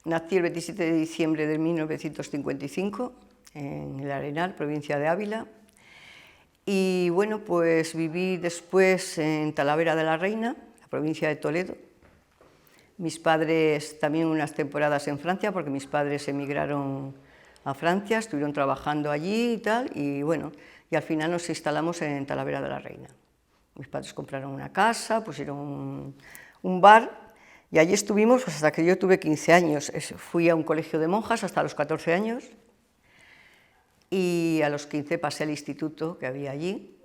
Nací el 27 de diciembre de 1955 en el Arenal, provincia de Ávila, y bueno, pues viví después en Talavera de la Reina, la provincia de Toledo. Mis padres también unas temporadas en Francia, porque mis padres emigraron a Francia, estuvieron trabajando allí y tal, y bueno, y al final nos instalamos en Talavera de la Reina. Mis padres compraron una casa, pusieron un bar, y allí estuvimos hasta que yo tuve 15 años. Fui a un colegio de monjas hasta los 14 años, y a los 15 pasé al instituto que había allí.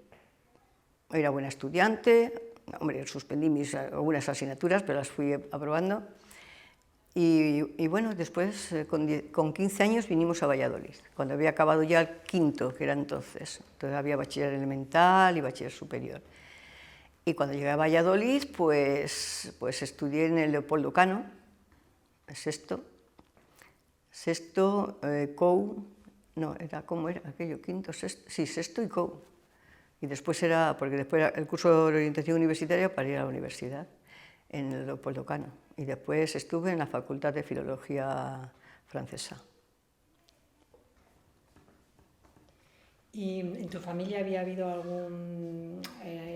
Era buena estudiante, hombre, suspendí algunas asignaturas, pero las fui aprobando. Y bueno, después, con 15 años, vinimos a Valladolid, cuando había acabado ya el quinto, que era entonces. Entonces había bachiller elemental y bachiller superior. Y cuando llegué a Valladolid, pues estudié en el Leopoldo Cano, sexto, COU, no, ¿cómo era aquello? Quinto, sexto, sí, sexto y COU. Y después porque después era el curso de orientación universitaria para ir a la universidad, en el Leopoldo Cano. Y después estuve en la Facultad de Filología Francesa. ¿Y en tu familia había habido algún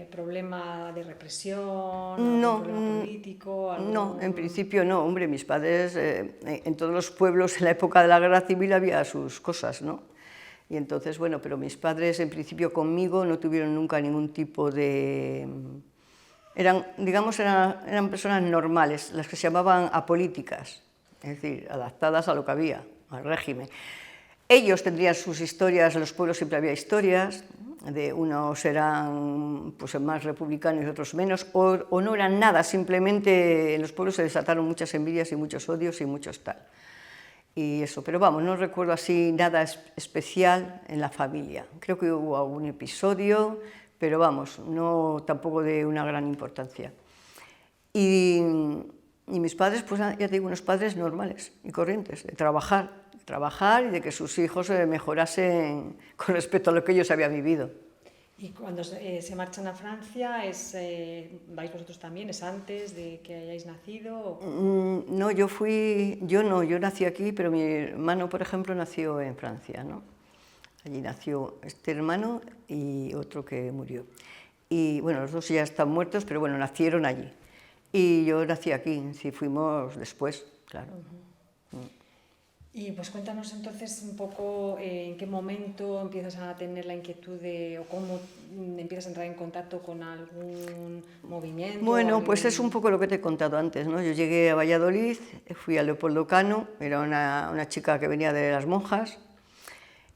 problema de represión, algún problema político? No, en principio no. Hombre, mis padres, en todos los pueblos en la época de la Guerra Civil había sus cosas, ¿no? Y entonces, bueno, pero mis padres en principio conmigo no tuvieron nunca ningún tipo de... Eran personas normales, las que se llamaban apolíticas, es decir, adaptadas a lo que había, al régimen. Ellos tendrían sus historias, en los pueblos siempre había historias, de unos eran pues, más republicanos y otros menos, o no eran nada, simplemente en los pueblos se desataron muchas envidias y muchos odios y muchos tal. Y eso, pero vamos, no recuerdo así nada especial en la familia. Creo que hubo algún episodio, pero vamos, no tampoco de una gran importancia. Y mis padres, pues ya te digo, unos padres normales y corrientes, de trabajar y de que sus hijos mejorasen con respecto a lo que ellos habían vivido. ¿Y cuando se marchan a Francia, vais vosotros también? ¿Es antes de que hayáis nacido? No, yo nací aquí, pero mi hermano, por ejemplo, nació en Francia, ¿no? Allí nació este hermano y otro que murió. Y bueno, los dos ya están muertos, pero bueno, nacieron allí. Y yo nací aquí, sí, fuimos después, claro. Y pues cuéntanos entonces un poco en qué momento empiezas a tener la inquietud o cómo empiezas a entrar en contacto con algún movimiento. Bueno, pues es un poco lo que te he contado antes, ¿no? Yo llegué a Valladolid, fui a Leopoldo Cano, era una chica que venía de las monjas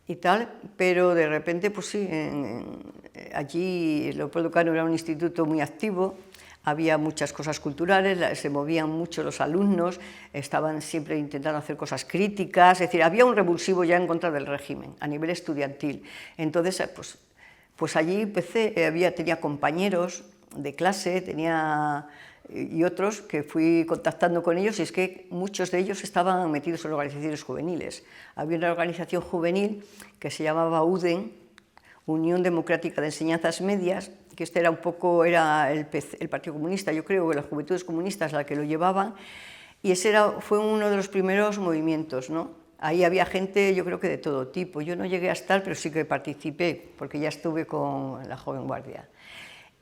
y tal, pero de repente, pues sí, allí Leopoldo Cano era un instituto muy activo. Había muchas cosas culturales, se movían mucho los alumnos, estaban siempre intentando hacer cosas críticas, es decir, había un revulsivo ya en contra del régimen, a nivel estudiantil. Entonces, pues allí empecé, tenía compañeros de clase, y otros que fui contactando con ellos, y es que muchos de ellos estaban metidos en organizaciones juveniles. Había una organización juvenil que se llamaba UDEN, Unión Democrática de Enseñanzas Medias, que este era un poco el Partido Comunista, yo creo que las Juventudes Comunistas la que lo llevaban, y ese fue uno de los primeros movimientos, ¿no? Ahí había gente, yo creo que de todo tipo. Yo no llegué a estar, pero sí que participé, porque ya estuve con la Joven Guardia.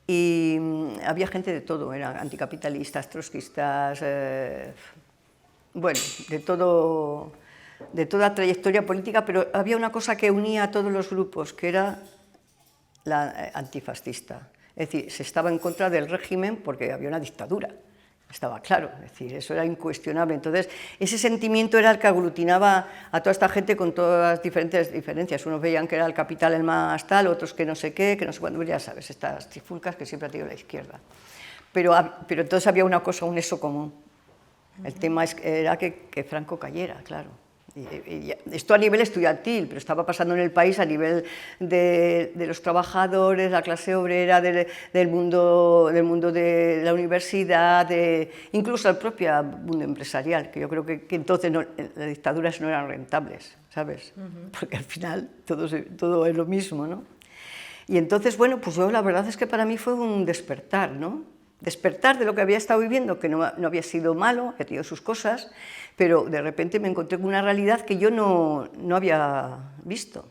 Y había gente de todo, eran anticapitalistas, trotskistas, bueno, de toda trayectoria política, pero había una cosa que unía a todos los grupos, que era la antifascista. Es decir, se estaba en contra del régimen porque había una dictadura. estaba claro, es decir, eso era incuestionable. Entonces, ese sentimiento era el que aglutinaba a toda esta gente con todas las diferentes diferencias. Unos veían que era el capital el más tal, otros que no sé qué, que no sé cuándo, ya sabes, estas trifulcas que siempre ha tenido la izquierda. Pero entonces había una cosa, un eso común. El tema era que Franco cayera, claro. Y esto a nivel estudiantil, pero estaba pasando en el país a nivel de los trabajadores, la clase obrera, del mundo de la universidad, incluso el propio mundo empresarial, que yo creo que entonces las dictaduras no eran rentables, ¿sabes? Porque al final todo es lo mismo, ¿no? Y entonces, bueno, pues yo la verdad es que para mí fue un despertar, ¿no? Despertar de lo que había estado viviendo, que no había sido malo, había tenido sus cosas, pero de repente me encontré con una realidad que yo no había visto.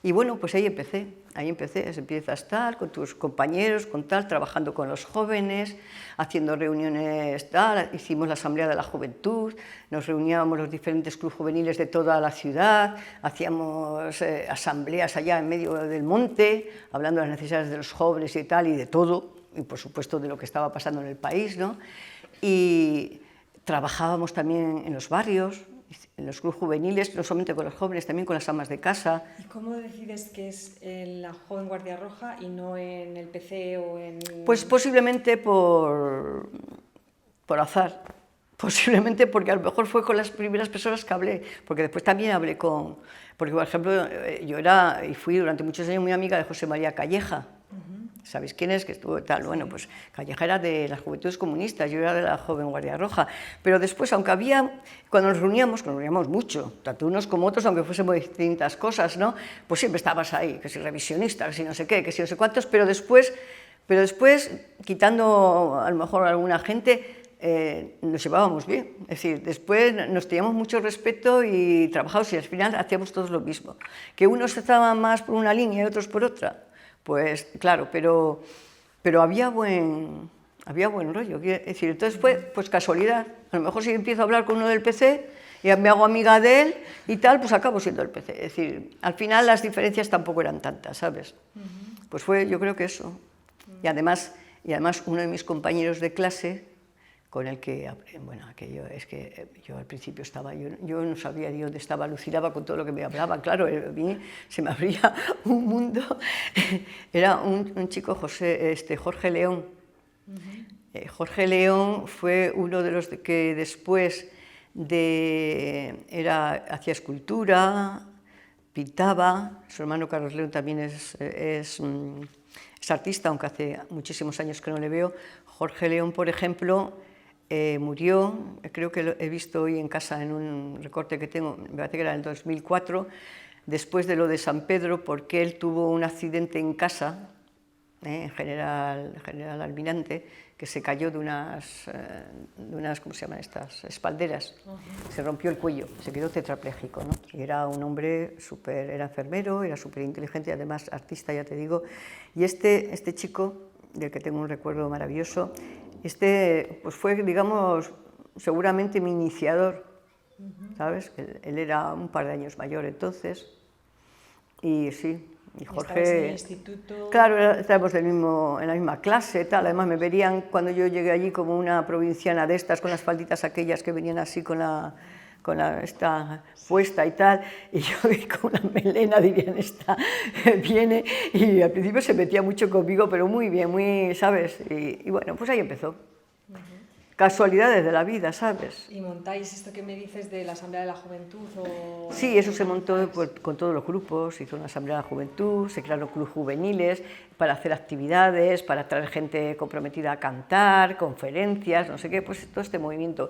Y bueno, pues ahí empecé, empiezas tal, con tus compañeros, con tal, trabajando con los jóvenes, haciendo reuniones tal, hicimos la Asamblea de la Juventud, nos reuníamos los diferentes clubes juveniles de toda la ciudad, hacíamos asambleas allá en medio del monte, hablando de las necesidades de los jóvenes y tal, y de todo, y por supuesto de lo que estaba pasando en el país, ¿no? Y trabajábamos también en los barrios, en los clubes juveniles, no solamente con los jóvenes, también con las amas de casa. ¿Y cómo decides que es en la Joven Guardia Roja y no en el PC o en...? Pues posiblemente por azar, posiblemente porque a lo mejor fue con las primeras personas que hablé, porque después también hablé con... Porque, por ejemplo, yo era y fui durante muchos años muy amiga de José María Calleja. ¿Sabéis quién es? Que estuvo tal. Bueno, pues Calleja era de las Juventudes Comunistas, yo era de la Joven Guardia Roja. Pero después, aunque cuando nos reuníamos mucho, tanto unos como otros, aunque fuésemos distintas cosas, ¿no? Pues siempre estabas ahí, que si revisionista, que si no sé qué, que si no sé cuántos, pero después, quitando a lo mejor a alguna gente, nos llevábamos bien. Es decir, después nos teníamos mucho respeto y trabajábamos y al final hacíamos todos lo mismo. Que unos estaban más por una línea y otros por otra. Pues claro, pero había buen rollo. Es decir, entonces fue pues casualidad. A lo mejor si empiezo a hablar con uno del PC y me hago amiga de él y tal, pues acabo siendo el PC. Es decir, al final las diferencias tampoco eran tantas, ¿sabes? Pues fue, yo creo que eso. Y además uno de mis compañeros de clase, con el que, bueno, aquello es que yo al principio estaba, yo no sabía ni dónde estaba, alucinaba con todo lo que me hablaban, claro, a mí se me abría un mundo. Era un chico, Jorge León. Jorge León fue uno de los que después hacía escultura, pintaba, su hermano Carlos León también es artista, aunque hace muchísimos años que no le veo. Jorge León, por ejemplo, murió, creo que lo he visto hoy en casa en un recorte que tengo, me parece que era en el 2004, después de lo de San Pedro, porque él tuvo un accidente en casa, en General Almirante, que se cayó de unas ¿cómo se llaman estas? Espalderas, se rompió el cuello, se quedó tetrapléjico, ¿no? Y era un hombre era enfermero, era súper inteligente y además artista, ya te digo, y este chico, del que tengo un recuerdo maravilloso, pues fue, digamos, seguramente mi iniciador, ¿sabes? Él era un par de años mayor entonces, y sí, y Jorge... ¿Estabas en el instituto? Claro, estábamos en la misma clase, tal, además me verían cuando yo llegué allí como una provinciana de estas, con las falditas aquellas que venían así con esta puesta y tal, y yo con una melena dirían, esta viene, y al principio se metía mucho conmigo, pero muy bien, muy, ¿sabes? Y bueno, pues ahí empezó. Casualidades de la vida, ¿sabes? ¿Y montáis esto que me dices de la Asamblea de la Juventud? Sí, eso se montó con todos los grupos, se hizo una Asamblea de la Juventud, se crearon clubes juveniles para hacer actividades, para traer gente comprometida a cantar, conferencias, no sé qué, pues todo este movimiento.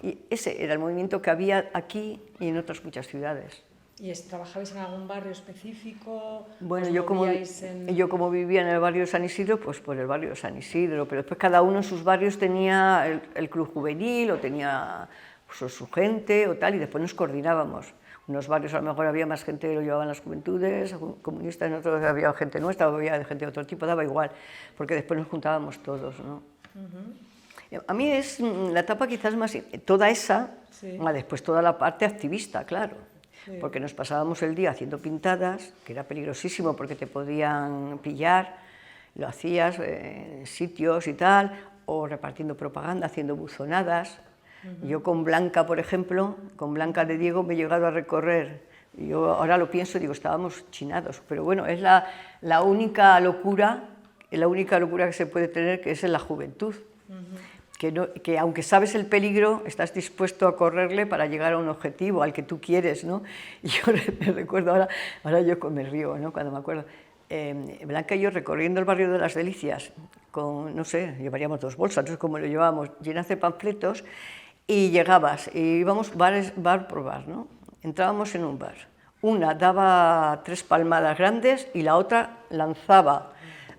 Y ese era el movimiento que había aquí y en otras muchas ciudades. ¿Y trabajabais en algún barrio específico? Bueno, yo como vivía en el barrio de San Isidro, pues por el barrio de San Isidro, pero después cada uno en sus barrios tenía el club juvenil o tenía pues, su gente o tal, y después nos coordinábamos. En unos barrios a lo mejor había más gente que lo llevaban las juventudes comunistas, en otros había gente nuestra, había gente de otro tipo, daba igual, porque después nos juntábamos todos, ¿no? A mí es la etapa quizás más, toda esa, sí. Después toda la parte activista, claro, sí. Porque nos pasábamos el día haciendo pintadas, que era peligrosísimo porque te podían pillar, lo hacías en sitios y tal, o repartiendo propaganda, haciendo buzonadas. Yo con Blanca, por ejemplo, con Blanca de Diego me he llegado a recorrer. Yo ahora lo pienso y digo, estábamos chinados, pero bueno, es la única locura que se puede tener, que es en la juventud. Que aunque sabes el peligro, estás dispuesto a correrle para llegar a un objetivo, al que tú quieres, ¿no? Y yo me recuerdo ahora yo me río, ¿no? Cuando me acuerdo, Blanca y yo recorriendo el barrio de las Delicias, con, no sé, llevaríamos 2 bolsas, no sé cómo lo llevábamos, llenas de panfletos, y llegabas, y íbamos bar por bar, ¿no? Entrábamos en un bar, una daba 3 palmadas grandes y la otra lanzaba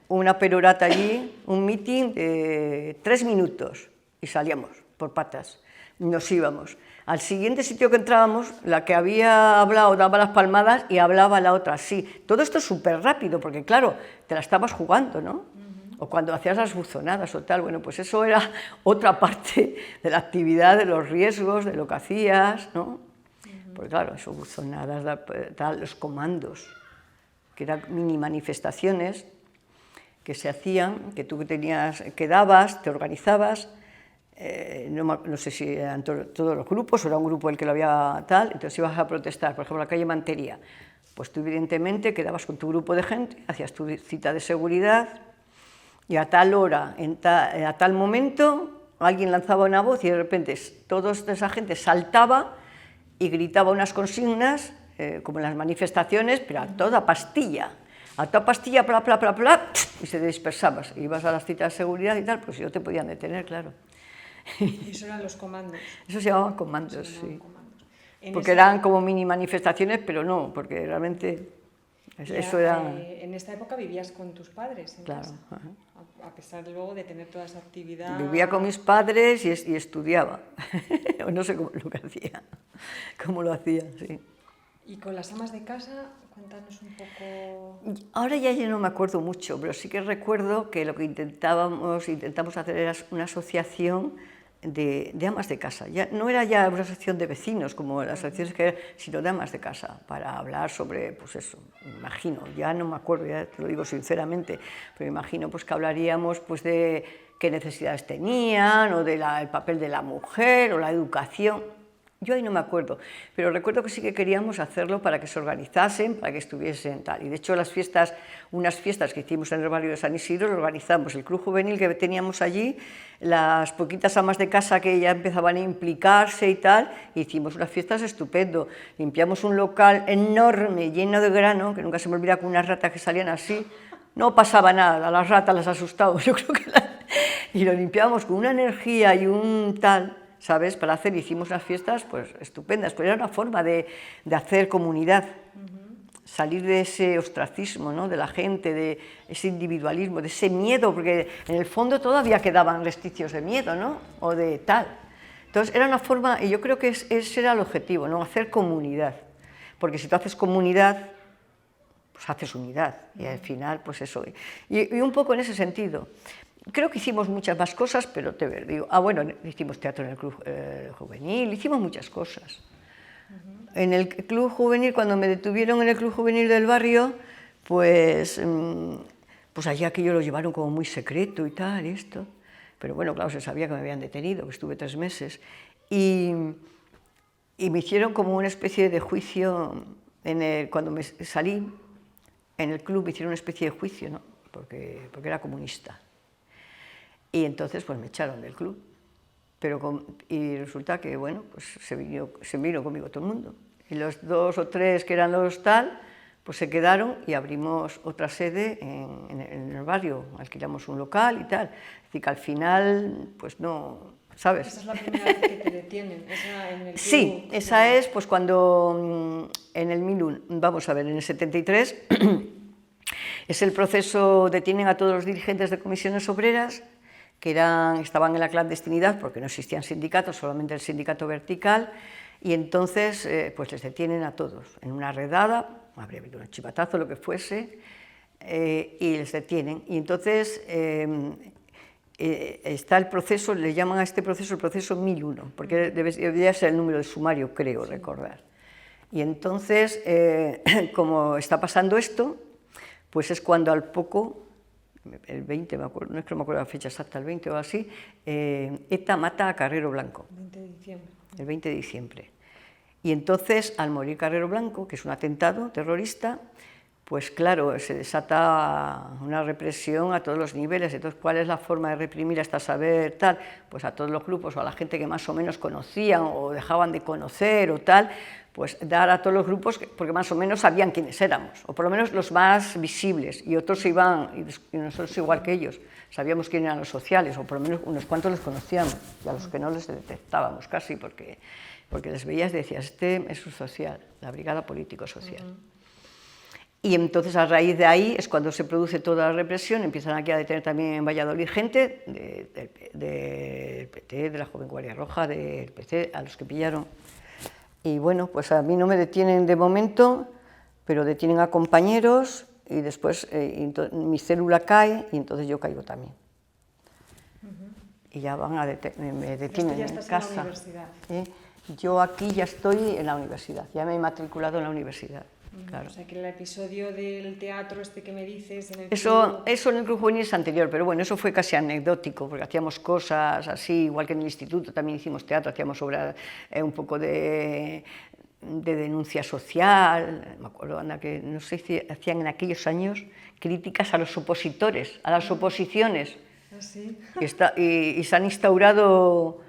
una perorata allí, un meeting de 3 minutos, y salíamos por patas, nos íbamos. Al siguiente sitio que entrábamos, la que había hablado daba las palmadas y hablaba la otra así. Todo esto es súper rápido, porque claro, te la estabas jugando, ¿no? O cuando hacías las buzonadas o tal, bueno, pues eso era otra parte de la actividad, de los riesgos, de lo que hacías, ¿no? Porque claro, eso, buzonadas, tal, los comandos, que eran mini manifestaciones que se hacían, que tú quedabas, te organizabas, no sé si eran todos los grupos o era un grupo el que lo había tal, entonces ibas a protestar, por ejemplo, la calle Mantería, pues tú evidentemente quedabas con tu grupo de gente, hacías tu cita de seguridad, y a tal hora, a tal momento, alguien lanzaba una voz y de repente toda esa gente saltaba y gritaba unas consignas, como en las manifestaciones, pero a toda pastilla, bla, bla, bla, bla, y se dispersabas. Ibas a las citas de seguridad y tal, pues no te podían detener, claro. Y eso eran los comandos. Eso se llamaban comandos, sí. Porque eran como mini manifestaciones, pero no, porque realmente eso era... En esta época vivías con tus padres en claro, casa, a pesar luego de tener toda esa actividad... Vivía con mis padres y estudiaba, no sé cómo lo hacía, sí. ¿Y con las amas de casa? Cuéntanos un poco... Ahora ya no me acuerdo mucho, pero sí que recuerdo que lo que intentamos hacer era una asociación de amas de casa. Ya, no era ya una asociación de vecinos, como las asociaciones que eran, sino de amas de casa, para hablar sobre, pues eso, me imagino, ya no me acuerdo, ya te lo digo sinceramente, pero me imagino pues, que hablaríamos pues, de qué necesidades tenían, o del papel de la mujer, o la educación. Yo ahí no me acuerdo, pero recuerdo que sí que queríamos hacerlo para que se organizasen, para que estuviesen tal. Y de hecho unas fiestas que hicimos en el barrio de San Isidro, lo organizamos, el club juvenil que teníamos allí, las poquitas amas de casa que ya empezaban a implicarse y tal, hicimos unas fiestas estupendo. Limpiamos un local enorme, lleno de grano, que nunca se me olvida, con unas ratas que salían así, no pasaba nada, las ratas las asustamos, yo creo que y lo limpiábamos con una energía y un tal... ¿sabes? Para hacer, hicimos unas fiestas pues, estupendas, pero era una forma de hacer comunidad, salir de ese ostracismo, ¿no? De la gente, de ese individualismo, de ese miedo, porque en el fondo todavía quedaban resquicios de miedo, ¿no? O de tal. Entonces era una forma, y yo creo que ese era el objetivo, ¿no? Hacer comunidad, porque si tú haces comunidad, pues haces unidad, y al final, pues eso. Y un poco en ese sentido. Creo que hicimos muchas más cosas, pero te digo, bueno, hicimos teatro en el club juvenil, hicimos muchas cosas. En el club juvenil, cuando me detuvieron en el club juvenil del barrio, pues allá aquello lo llevaron como muy secreto y tal, esto. Pero bueno, claro, se sabía que me habían detenido, que estuve 3 meses. Y me hicieron como una especie de juicio, cuando me salí, en el club me hicieron una especie de juicio, ¿no? Porque era comunista. Y entonces pues me echaron del club, y resulta que bueno, pues se vino conmigo todo el mundo, y los 2 o 3 que eran los tal, pues se quedaron y abrimos otra sede en el barrio, alquilamos un local y tal, es decir que al final pues no, ¿sabes? Esa es la primera vez que te detienen, esa en el club. Sí, esa es pues cuando en el 1001, vamos a ver, en el 73, es el proceso, detienen a todos los dirigentes de comisiones obreras, que estaban en la clandestinidad porque no existían sindicatos, solamente el sindicato vertical, y entonces pues les detienen a todos en una redada, habría habido un chivatazo, lo que fuese, y les detienen. Y entonces está el proceso, le llaman a este proceso el proceso 1001, porque debería ser el número de sumario, creo recordar. Y entonces, como está pasando esto, pues es cuando al poco el 20, me acuerdo, no es que no me acuerdo la fecha exacta, el 20 o así, ETA mata a Carrero Blanco. 20 de diciembre. El 20 de diciembre. Y entonces, al morir Carrero Blanco, que es un atentado terrorista, pues claro, se desata una represión a todos los niveles. Entonces, ¿cuál es la forma de reprimir hasta saber tal? Pues a todos los grupos o a la gente que más o menos conocían o dejaban de conocer o tal, pues dar a todos los grupos, porque más o menos sabían quiénes éramos, o por lo menos los más visibles, y otros iban, y nosotros igual que ellos, sabíamos quién eran los sociales, o por lo menos unos cuantos los conocíamos, y a los que no les detectábamos casi, porque les veías y decías, este es un social, la brigada político-social. Y entonces a raíz de ahí es cuando se produce toda la represión, empiezan aquí a detener también en Valladolid gente del PT, de la Joven Guardia Roja, del PC, a los que pillaron. Y bueno, pues a mí no me detienen de momento, pero detienen a compañeros y después mi célula cae y entonces yo caigo también. Y ya van me detienen ya en estás casa. En la universidad. Yo aquí ya estoy en la universidad, ya me he matriculado en la universidad. Claro. O sea, que el episodio del teatro este que me dices... En el eso en el Club Juvenil es anterior, pero bueno, eso fue casi anecdótico, porque hacíamos cosas así, igual que en el instituto también hicimos teatro, hacíamos obras un poco de denuncia social. Me acuerdo, Ana, que no sé si hacían en aquellos años críticas a los opositores, a las oposiciones. ¿Ah, sí? Y se han instaurado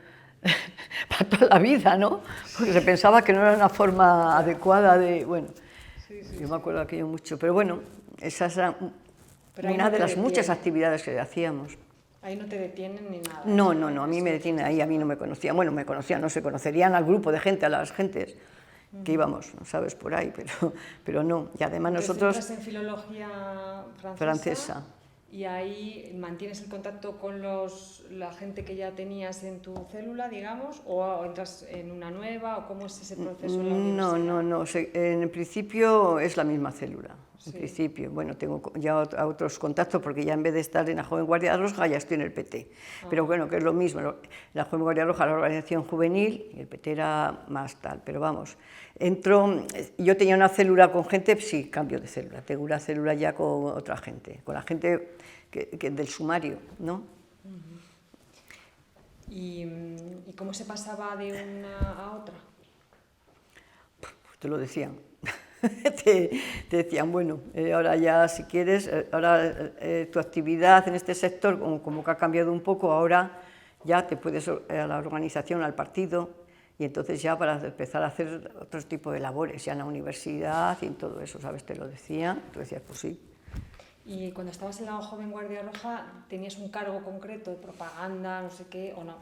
para toda la vida, ¿no? Porque se pensaba que no era una forma adecuada de... Bueno, yo me acuerdo de aquello mucho, pero bueno, esa es una de las muchas actividades que hacíamos. Ahí no te detienen ni nada. No, a mí me detienen ahí, a mí no me conocían. Bueno, me conocían, no se conocerían al grupo de gente, a las gentes que íbamos, ¿sabes? Por ahí, pero no. Y además nosotros... ¿Entras en filología francesa? Y ahí mantienes el contacto con la gente que ya tenías en tu célula, digamos, o entras en una nueva, o cómo es ese proceso en la universidad? No, en principio es la misma célula. En Sí. principio, bueno, tengo ya otros contactos porque ya en vez de estar en la Joven Guardia Roja ya estoy en el PT. Pero bueno, que es lo mismo, la Joven Guardia Roja era la organización juvenil y el PT era más tal, pero vamos, yo tenía una célula con gente, sí, cambio de célula, tengo una célula ya con otra gente, con la gente que del sumario, ¿no? ¿Y cómo se pasaba de una a otra? Pues te lo decían. Te decían, bueno, ahora ya si quieres, ahora tu actividad en este sector como que ha cambiado un poco, ahora ya te puedes a la organización, al partido, y entonces ya para empezar a hacer otro tipo de labores, ya en la universidad y en todo eso, ¿sabes? Te lo decían, tú decías, pues sí. ¿Y cuando estabas en la Joven Guardia Roja tenías un cargo concreto de propaganda, no sé qué, o no?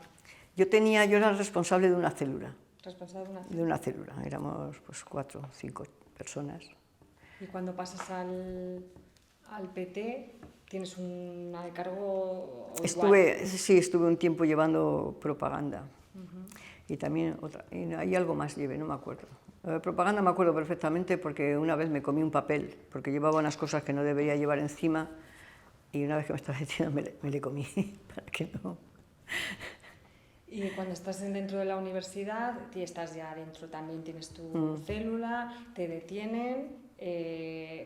Yo era responsable de una célula. ¿Responsable de una célula? De una célula, éramos pues 4 o 5 personas. ¿Y cuando pasas al PT, tienes una de cargo o estuve un tiempo llevando propaganda. Y también hay algo más lleve, no me acuerdo. Propaganda me acuerdo perfectamente porque una vez me comí un papel, porque llevaba unas cosas que no debería llevar encima, y una vez que me estaba diciendo me le comí, para que no... Y cuando estás dentro de la universidad, estás ya dentro también, tienes tu célula, te detienen,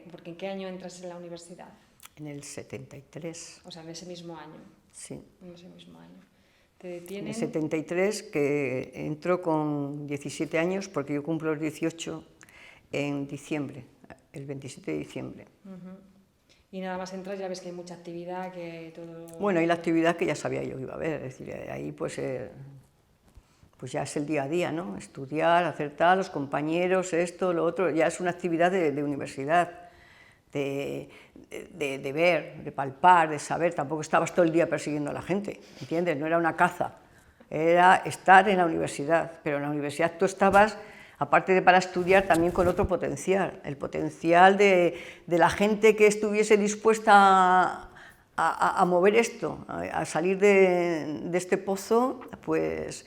porque ¿en qué año entras en la universidad? En el 73. O sea, en ese mismo año. Sí. En ese mismo año. Te detienen... En el 73, que entró con 17 años, porque yo cumplo los 18 en diciembre, el 27 de diciembre. Y nada más entras, ya ves que hay mucha actividad, que todo... Bueno, y la actividad que ya sabía yo que iba a haber, es decir, ahí pues ya es el día a día, ¿no? Estudiar, hacer tal, los compañeros, esto, lo otro, ya es una actividad de universidad, de ver, de palpar, de saber, tampoco estabas todo el día persiguiendo a la gente, ¿entiendes? No era una caza, era estar en la universidad, pero en la universidad tú estabas... aparte de para estudiar, también con otro potencial, el potencial de la gente que estuviese dispuesta a mover esto, a salir de este pozo, pues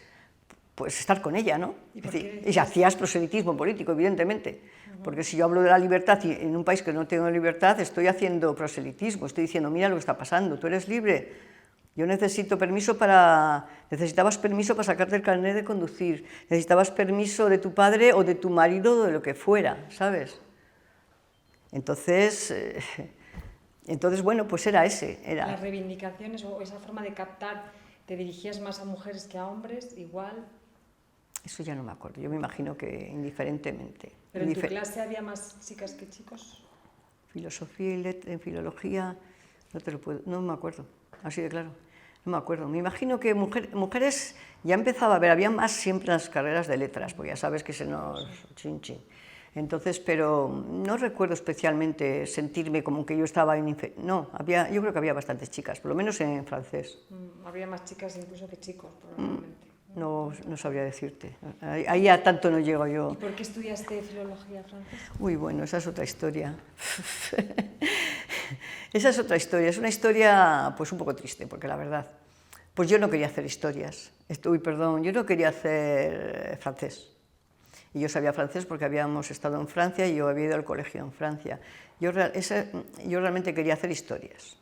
estar con ella, ¿no? Y hacías proselitismo político, evidentemente, porque si yo hablo de la libertad y en un país que no tengo libertad, estoy haciendo proselitismo, estoy diciendo, mira lo que está pasando, tú eres libre. Yo necesitabas permiso para sacarte el carnet de conducir, necesitabas permiso de tu padre o de tu marido o de lo que fuera, ¿sabes? Entonces, Entonces, bueno, pues era ese. Era... Las reivindicaciones o esa forma de captar, ¿te dirigías más a mujeres que a hombres? Igual. Eso ya no me acuerdo, yo me imagino que indiferentemente. ¿Pero en tu clase había más chicas que chicos? Filosofía y en filología, no me acuerdo, así de claro, no me acuerdo. Me imagino que mujeres ya empezaba a haber, había más siempre en las carreras de letras, porque ya sabes que se nos chin. Entonces, pero no recuerdo especialmente sentirme como que yo estaba en... No, yo creo que había bastantes chicas, por lo menos en francés. Habría más chicas incluso que chicos, probablemente. No sabría decirte, ahí ya tanto no llego yo. ¿Y por qué estudiaste filología francesa? Uy, bueno, esa es otra historia. Esa es otra historia, es una historia pues un poco triste, porque la verdad, pues yo no quería hacer historias, yo no quería hacer francés. Y yo sabía francés porque habíamos estado en Francia y yo había ido al colegio en Francia. Yo realmente quería hacer historias.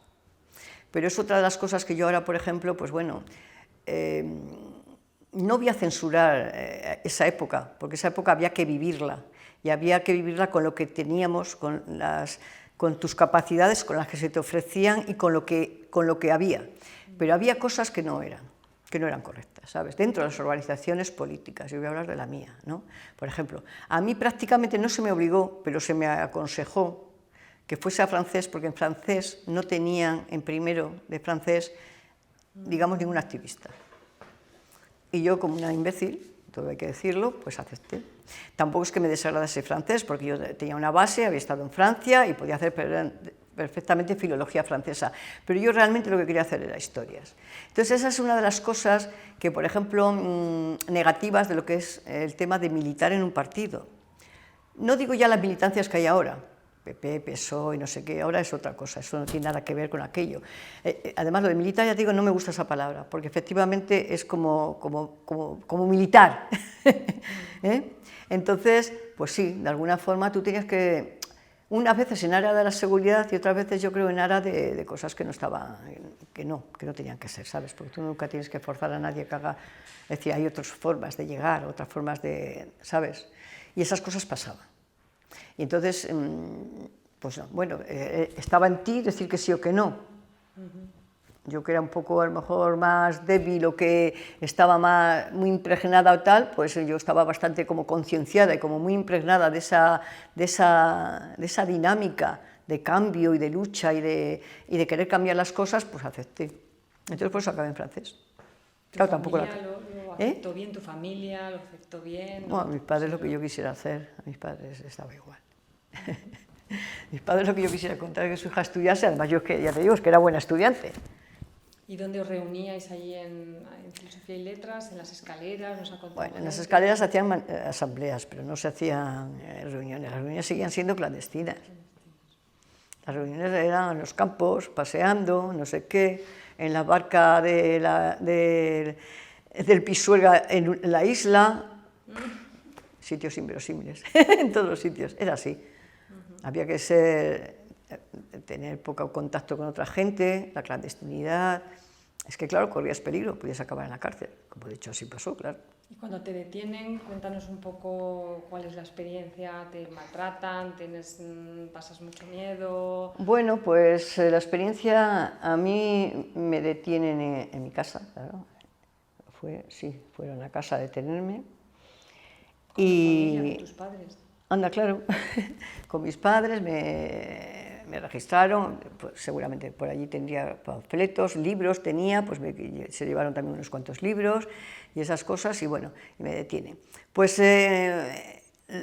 Pero es otra de las cosas que yo ahora, por ejemplo, pues bueno, no voy a censurar esa época, porque esa época había que vivirla, y había que vivirla con lo que teníamos, con tus capacidades, con las que se te ofrecían y con lo que había. Pero había cosas que no eran correctas, ¿sabes? Dentro de las organizaciones políticas, yo voy a hablar de la mía, ¿no? Por ejemplo, a mí prácticamente no se me obligó, pero se me aconsejó que fuese a francés, porque en francés no tenían, en primero de francés, digamos, ningún activista. Y yo, como una imbécil, todo hay que decirlo, pues acepté. Tampoco es que me desagradase francés, porque yo tenía una base, había estado en Francia y podía hacer perfectamente filología francesa, pero yo realmente lo que quería hacer era historias. Entonces esa es una de las cosas que, por ejemplo, negativas de lo que es el tema de militar en un partido. No digo ya las militancias que hay ahora, PP, PSOE, no sé qué, ahora es otra cosa, eso no tiene nada que ver con aquello. Además, lo de militar, ya te digo, no me gusta esa palabra, porque efectivamente es como militar. Entonces, pues sí, de alguna forma tú tenías que, unas veces en área de la seguridad y otras veces yo creo en área de cosas que no estaban, que no tenían que ser, ¿sabes? Porque tú nunca tienes que forzar a nadie que haga, es decir, hay otras formas de llegar, otras formas de, ¿sabes? Y esas cosas pasaban. Y entonces, pues bueno, estaba en ti decir que sí o que no. Yo que era un poco a lo mejor más débil o que estaba muy impregnada o tal, pues yo estaba bastante como concienciada y como muy impregnada de esa dinámica de cambio y de lucha y de querer cambiar las cosas, pues acepté. Entonces por eso acabé en francés. Claro, tampoco lo aceptó bien, tu familia lo aceptó bien. Bueno, a mis padres lo que yo quisiera hacer, a mis padres estaba igual. Mis padres lo que yo quisiera contar que su hija estudiase, además yo que ya te digo, es que era buena estudiante. ¿Y dónde os reuníais allí en Filosofía y Letras? ¿En las escaleras? Bueno, en las escaleras se hacían asambleas, pero no se hacían reuniones. Las reuniones seguían siendo clandestinas. Las reuniones eran en los campos, paseando, no sé qué, en la barca del Pisuerga en la isla, sitios inverosímiles, en todos los sitios, era así. Había que tener poco contacto con otra gente, la clandestinidad. Es que, claro, corrías peligro, podías acabar en la cárcel, como de hecho así pasó, claro. Y cuando te detienen, cuéntanos un poco cuál es la experiencia, ¿te maltratan, pasas mucho miedo? Bueno, pues la experiencia, a mí me detienen en mi casa, claro. Fueron a casa a detenerme. ¿Con tu familia, con tus padres? Anda, claro, con mis padres me registraron, pues seguramente por allí tendría panfletos, libros tenía, pues se llevaron también unos cuantos libros y esas cosas y bueno, y me detienen. Pues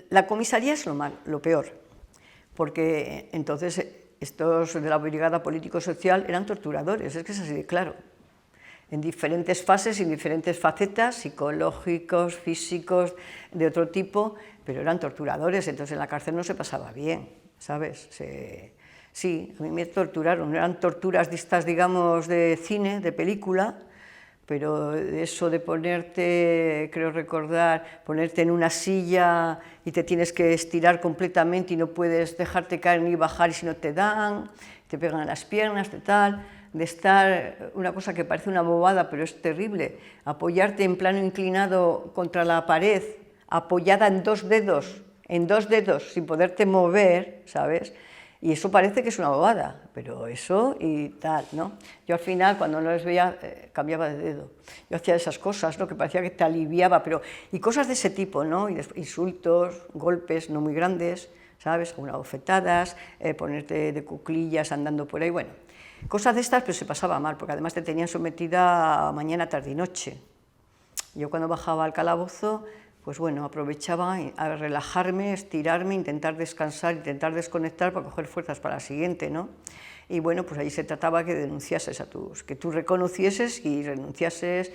la comisaría es lo peor, porque entonces estos de la Brigada Político-Social eran torturadores, es que es así de claro. En diferentes fases y en diferentes facetas, psicológicos, físicos, de otro tipo, pero eran torturadores, entonces en la cárcel no se pasaba bien, ¿sabes? Sí, a mí me torturaron, eran torturas de estas, digamos, de cine, de película, pero eso de ponerte, creo recordar, ponerte en una silla y te tienes que estirar completamente y no puedes dejarte caer ni bajar y si no te dan, te pegan en las piernas, tal, de estar, una cosa que parece una bobada, pero es terrible, apoyarte en plano inclinado contra la pared, apoyada en dos dedos, sin poderte mover, ¿sabes? Y eso parece que es una bobada, pero eso y tal, ¿no? Yo al final, cuando no les veía, cambiaba de dedo. Yo hacía esas cosas, ¿no? Que parecía que te aliviaba, pero... Y cosas de ese tipo, ¿no? Y insultos, golpes no muy grandes, ¿sabes? Como bofetadas, ponerte de cuclillas andando por ahí, bueno. Cosas de estas, pero se pasaba mal, porque además te tenían sometida mañana, tarde y noche. Yo cuando bajaba al calabozo, pues bueno, aprovechaba a relajarme, estirarme, intentar descansar, intentar desconectar para coger fuerzas para la siguiente, ¿no? Y bueno, pues allí se trataba que denunciases a que tú reconocieses y denunciases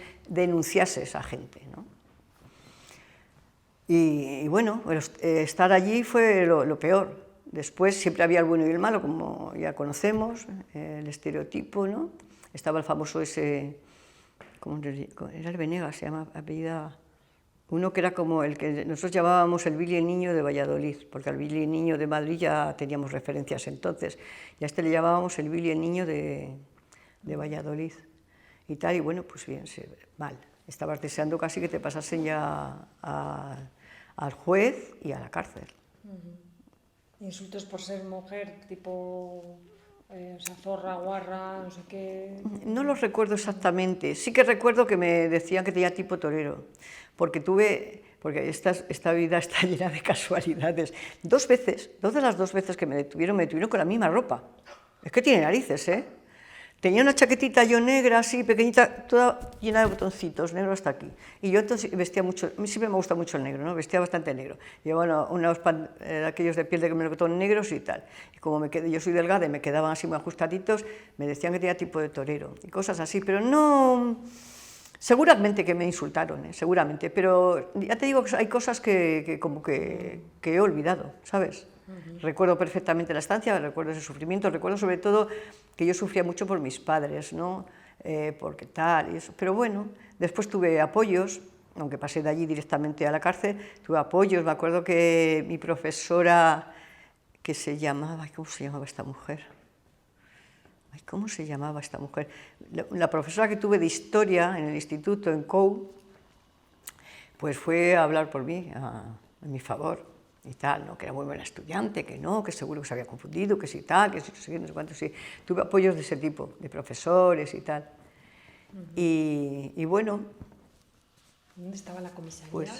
a gente, ¿no? Y bueno, estar allí fue lo peor. Después siempre había el bueno y el malo, como ya conocemos, el estereotipo, ¿no? Estaba el famoso ese, ¿cómo era? El Venegas, se llama, apellida, uno que era como el que nosotros llamábamos el Billy el Niño de Valladolid, porque al Billy el Niño de Madrid ya teníamos referencias entonces, y a este le llamábamos el Billy el Niño de Valladolid, y tal, y bueno, pues bien, mal. Estabas deseando casi que te pasasen ya al juez y a la cárcel. Insultos por ser mujer, tipo, o sea, zorra, guarra, no sé qué... No los recuerdo exactamente, sí que recuerdo que me decían que tenía tipo torero, porque esta vida está llena de casualidades. Dos de las dos veces que me detuvieron con la misma ropa. Es que tiene narices, ¿eh? Tenía una chaquetita yo negra, así, pequeñita, toda llena de botoncitos, negro hasta aquí. Y yo entonces vestía mucho, a mí siempre me gusta mucho el negro, ¿no? Vestía bastante negro. Llevaba unos aquellos de piel de melocotón negros y tal. Y como yo soy delgada y me quedaban así muy ajustaditos, me decían que tenía tipo de torero y cosas así, pero no... Seguramente que me insultaron, seguramente, pero ya te digo que hay cosas que he olvidado, ¿sabes? Recuerdo perfectamente la estancia, recuerdo ese sufrimiento, recuerdo sobre todo que yo sufría mucho por mis padres, ¿no? Porque tal y eso. Pero bueno, después tuve apoyos, aunque pasé de allí directamente a la cárcel, tuve apoyos. Me acuerdo que mi profesora, que se llamaba, ¿cómo se llamaba esta mujer? ¿Cómo se llamaba esta mujer? La profesora que tuve de historia en el instituto, en COU, pues fue a hablar por mí, a mi favor, y tal, ¿no? Que era muy buena estudiante, que no, que seguro que se había confundido, que sí tal, que sí, no sé cuánto, sí. Tuve apoyos de ese tipo, de profesores y tal. Y bueno... ¿Dónde estaba la comisaría?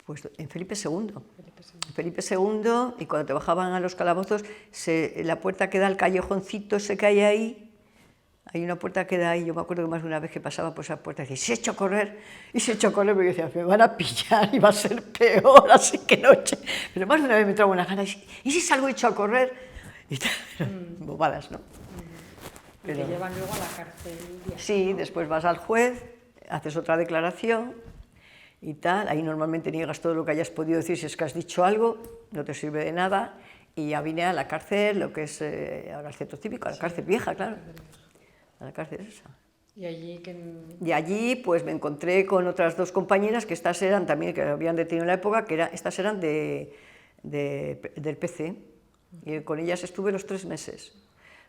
Pues en Felipe II. Felipe II, y cuando te bajaban a los calabozos, la puerta que da al callejoncito ese que hay ahí, hay una puerta que da ahí, yo me acuerdo que más de una vez que pasaba por esa puerta, decía, se echó a correr, y se echó a correr, porque decía, me van a pillar y va a ser peor, así que noche. Pero más de una vez me trago una gana, ¿y si salgo hecho a correr? Y tal, bobadas, ¿no? Y te llevan luego a la cárcel. Sí, después vas al juez, haces otra declaración, y tal, ahí normalmente niegas todo lo que hayas podido decir, si es que has dicho algo, no te sirve de nada, y ya vine a la cárcel, lo que es ahora el centro cívico, a la cárcel vieja, claro, a la cárcel esa. ¿Y allí Y allí pues me encontré con otras dos compañeras, que estas eran también, que habían detenido en la época, estas eran del PC, y con ellas estuve los 3 meses.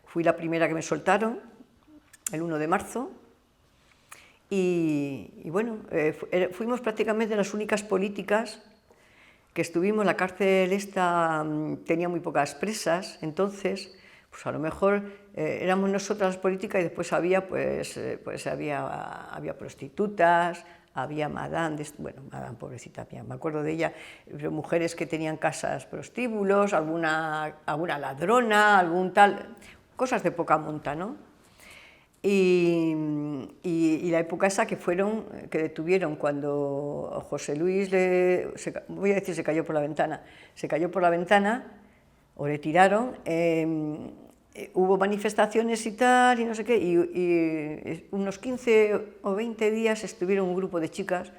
Fui la primera que me soltaron, el 1 de marzo, y bueno, fuimos prácticamente las únicas políticas que estuvimos. La cárcel esta tenía muy pocas presas, entonces, pues a lo mejor éramos nosotras las políticas, y después había prostitutas, había madame, bueno, madame pobrecita mía, me acuerdo de ella, pero mujeres que tenían casas prostíbulos, alguna ladrona, algún tal, cosas de poca monta, ¿no? Y la época esa que detuvieron cuando José Luis, voy a decir se cayó por la ventana, o le tiraron, hubo manifestaciones y tal, y no sé qué, y unos 15 o 20 días estuvieron un grupo de chicas,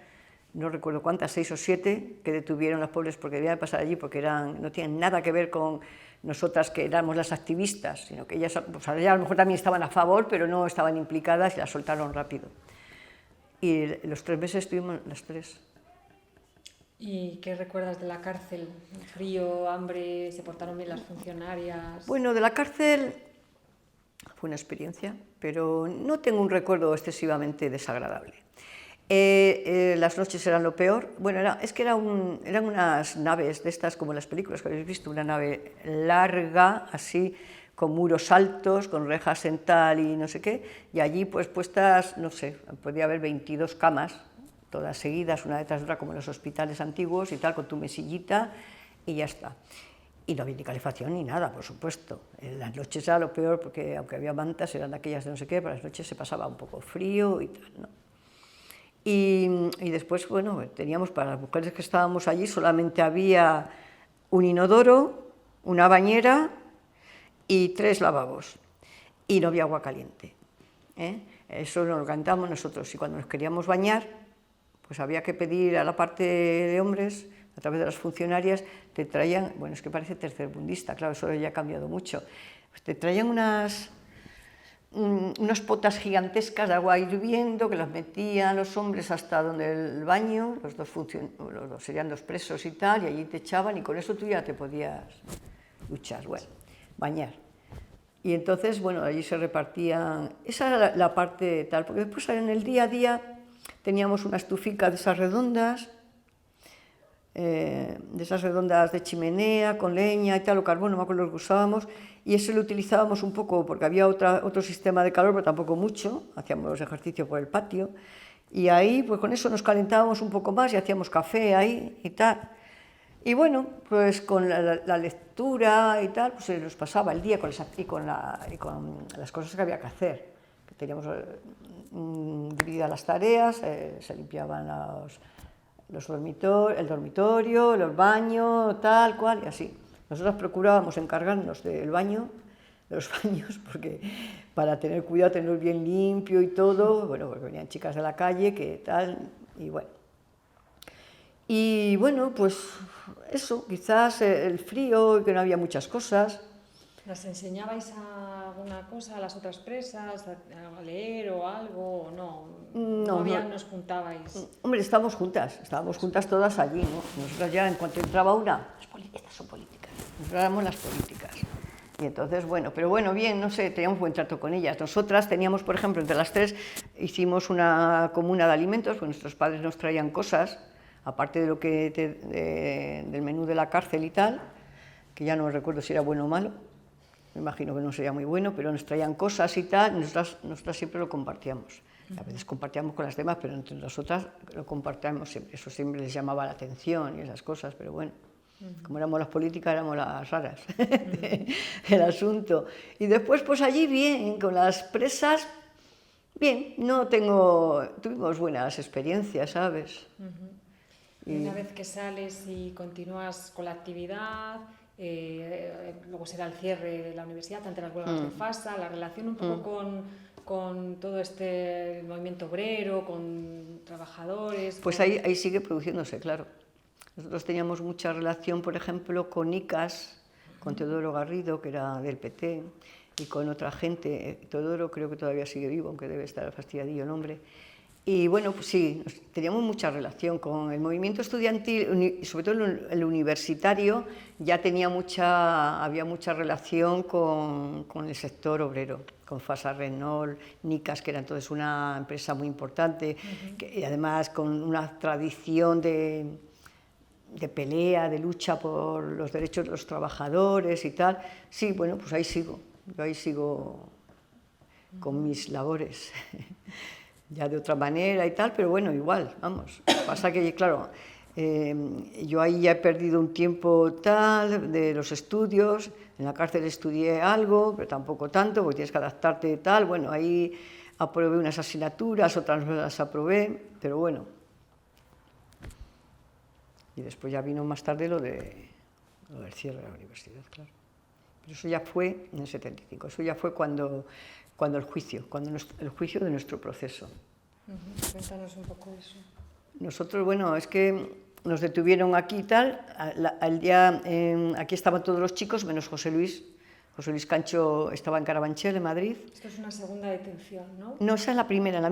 no recuerdo cuántas, 6 o 7, que detuvieron las pobres porque debían pasar allí, porque no tienen nada que ver con nosotras que éramos las activistas, sino que ellas, pues, a lo mejor también estaban a favor, pero no estaban implicadas y las soltaron rápido. Y los 3 meses estuvimos las 3. ¿Y qué recuerdas de la cárcel? ¿Frío, hambre, se portaron bien las funcionarias? Bueno, de la cárcel fue una experiencia, pero no tengo un recuerdo excesivamente desagradable. Las noches eran lo peor. Bueno, es que eran unas naves de estas, como las películas que habéis visto, una nave larga, así, con muros altos, con rejas en tal y no sé qué, y allí pues puestas, no sé, podía haber 22 camas, todas seguidas, una detrás de otra, como en los hospitales antiguos y tal, con tu mesillita, y ya está. Y no había ni calefacción ni nada, por supuesto. En las noches era lo peor, porque aunque había mantas, eran aquellas de no sé qué, pero las noches se pasaba un poco frío y tal, ¿no? Y después, bueno, teníamos, para las mujeres que estábamos allí, solamente había un inodoro, una bañera y 3 lavabos. Y no había agua caliente, ¿eh? Eso nos lo cantamos nosotros. Y cuando nos queríamos bañar, pues había que pedir a la parte de hombres, a través de las funcionarias, te traían, bueno, es que parece tercermundista, claro, eso ya ha cambiado mucho, pues te traían unas potas gigantescas de agua hirviendo que las metían los hombres hasta donde el baño, serían 2 presos y tal, y allí te echaban y con eso tú ya te podías duchar, bueno, bañar. Y entonces, bueno, allí se repartían, esa era la parte tal, porque después en el día a día teníamos una estufica de esas redondas, de chimenea, con leña y tal, o carbón, no me acuerdo lo que usábamos, y ese lo utilizábamos un poco porque había otro sistema de calor, pero tampoco mucho, hacíamos ejercicio por el patio, y ahí pues con eso nos calentábamos un poco más y hacíamos café ahí y tal. Y bueno, pues con la lectura y tal, pues se nos pasaba el día con las cosas que había que hacer. Teníamos divididas las tareas, se limpiaban el dormitorio, los baños, tal cual, y así. Nosotros procurábamos encargarnos de los baños, porque para tener cuidado, tenerlo bien limpio y todo, bueno, porque venían chicas de la calle, que tal, y bueno. Y bueno, pues eso, quizás el frío, que no había muchas cosas. ¿Las enseñabais alguna cosa a las otras presas, a leer o algo, o no? No, ¿Nos juntabais? Hombre, estábamos juntas todas allí, ¿no? Nosotras ya, en cuanto entraba una, estas son políticas, nosotras éramos las políticas. Y entonces, bueno, pero bueno, bien, no sé, teníamos buen trato con ellas. Nosotras teníamos, por ejemplo, entre las 3, hicimos una comuna de alimentos, pues nuestros padres nos traían cosas, aparte de lo que del menú de la cárcel y tal, que ya no recuerdo si era bueno o malo, me imagino que no sería muy bueno, pero nos traían cosas y tal, y nosotras siempre lo compartíamos. A veces compartíamos con las demás, pero entre nosotras lo compartíamos siempre. Eso siempre les llamaba la atención y esas cosas, pero bueno, como éramos las políticas, éramos las raras del asunto. Y después, pues allí bien, con las presas, bien, tuvimos buenas experiencias, ¿sabes? Y una vez que sales y continúas con la actividad, luego será el cierre de la universidad, ante las huelgas de FASA, la relación un poco con todo este movimiento obrero, con trabajadores. Pues ahí sigue produciéndose, claro. Nosotros teníamos mucha relación, por ejemplo, con ICAS, con Teodoro Garrido, que era del PT, y con otra gente. Teodoro creo que todavía sigue vivo, aunque debe estar fastidiadillo el hombre. Y bueno, pues sí, teníamos mucha relación con el movimiento estudiantil, y sobre todo el universitario, ya había mucha relación con el sector obrero, con Fasa Renault, Nicas, que era entonces una empresa muy importante, y además con una tradición de pelea, de lucha por los derechos de los trabajadores y tal. Sí, bueno, pues yo ahí sigo con mis labores. Ya de otra manera y tal, pero bueno, igual, vamos. Pasa que, claro, yo ahí ya he perdido un tiempo tal de los estudios, en la cárcel estudié algo, pero tampoco tanto, porque tienes que adaptarte y tal. Bueno, ahí aprobé unas asignaturas, otras no las aprobé, pero bueno. Y después ya vino más tarde lo del cierre de la universidad, claro. Pero eso ya fue en el 75, eso ya fue cuando el juicio de nuestro proceso. Cuéntanos un poco eso. Nosotros, bueno, es que nos detuvieron aquí y tal, aquí estaban todos los chicos, menos José Luis Cancho estaba en Carabanchel, en Madrid. Esto es una segunda detención, ¿no? No, esa es la primera, en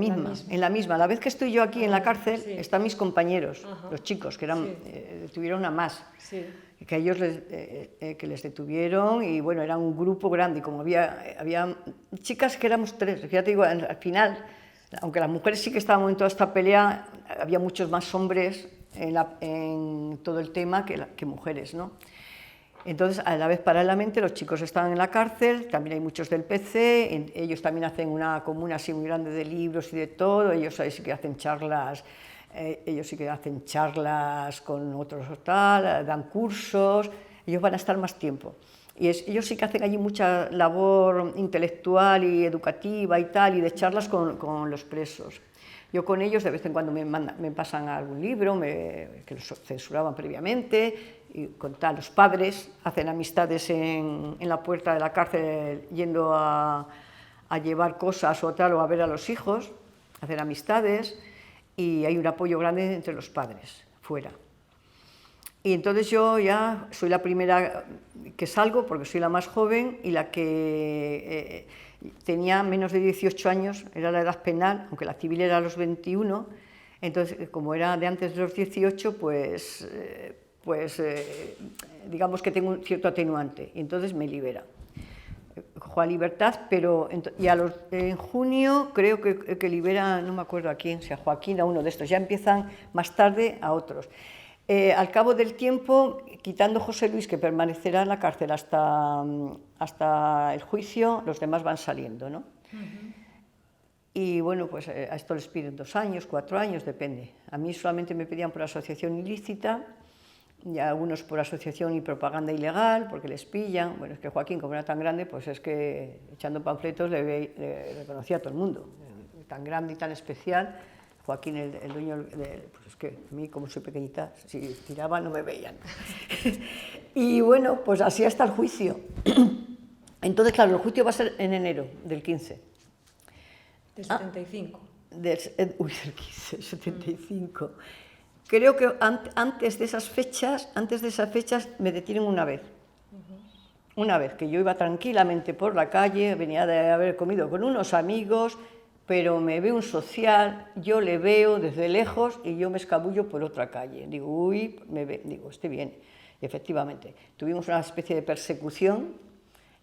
la misma. La vez que estoy yo aquí en la cárcel, sí, están mis compañeros, los chicos, que detuvieron a más. Sí. Que ellos que les detuvieron y bueno, era un grupo grande, y como había chicas que éramos 3, ya te digo, al final Aunque las mujeres sí que estábamos en toda esta pelea, había muchos más hombres en todo el tema que mujeres, ¿no? Entonces, a la vez, paralelamente, los chicos estaban en la cárcel, también hay muchos del PC, ellos también hacen una comuna así muy grande de libros y de todo, ellos ahí sí que hacen charlas, con otros tal, dan cursos, ellos van a estar más tiempo. Y ellos sí que hacen allí mucha labor intelectual y educativa y tal, y de charlas con los presos. Yo con ellos de vez en cuando me pasan algún libro que los censuraban previamente, y con tal, los padres hacen amistades en la puerta de la cárcel yendo a llevar cosas o tal, o a ver a los hijos, hacen amistades, y hay un apoyo grande entre los padres, fuera. Y entonces yo ya soy la primera que salgo, porque soy la más joven, y la que tenía menos de 18 años, era la edad penal, aunque la civil era a los 21, entonces como era de antes de los 18, digamos que tengo un cierto atenuante, y entonces me libera. Cojo a libertad, pero en junio creo que libera, no me acuerdo a quién, si a Joaquín, a uno de estos, ya empiezan más tarde a otros. Al cabo del tiempo, quitando José Luis, que permanecerá en la cárcel hasta el juicio, los demás van saliendo, ¿no? Y bueno, pues a esto les piden 2 años, 4 años, depende. A mí solamente me pedían por asociación ilícita, y a algunos por asociación y propaganda ilegal, porque les pillan. Bueno, es que Joaquín, como era tan grande, pues es que echando panfletos le reconocía a todo el mundo. Tan grande y tan especial. Joaquín, el dueño, pues es que a mí, como soy pequeñita, si tiraba no me veían. Y bueno, pues así hasta el juicio. Entonces, claro, el juicio va a ser en enero del 15. ¿Del 75? Del 15, 75. Creo que antes de esas fechas me detienen una vez. Una vez, que yo iba tranquilamente por la calle, venía de haber comido con unos amigos, pero me ve un social, yo le veo desde lejos y yo me escabullo por otra calle. Digo, uy, digo, este viene. Y efectivamente, tuvimos una especie de persecución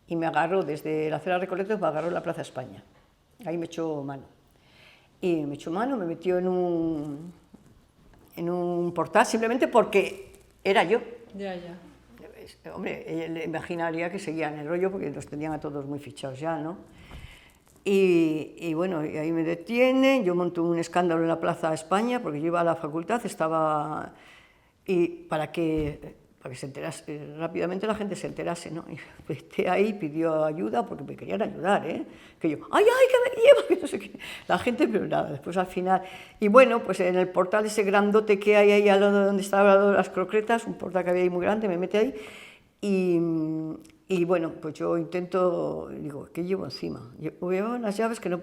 y me agarró desde la acera Recoletos, me agarró en la Plaza España. Ahí me echó mano. Y me echó mano, me metió en un portal simplemente porque era yo. Ya. Hombre, le imaginaría que seguían el rollo porque los tenían a todos muy fichados ya, ¿no? Y bueno, y ahí me detienen, yo monto un escándalo en la Plaza España porque yo iba a la facultad, y para que se enterase, rápidamente la gente se enterase, ¿no? Y esté ahí, pidió ayuda porque me querían ayudar, ¿eh? Que yo, ¡ay, que me lleva! Que no sé qué. La gente, pero nada, después al final. Y bueno, pues en el portal ese grandote que hay ahí al lado de donde estaban las croquetas, un portal que había ahí muy grande, me mete ahí, y bueno, pues yo intento, digo, ¿qué llevo encima? Llevaba unas llaves que no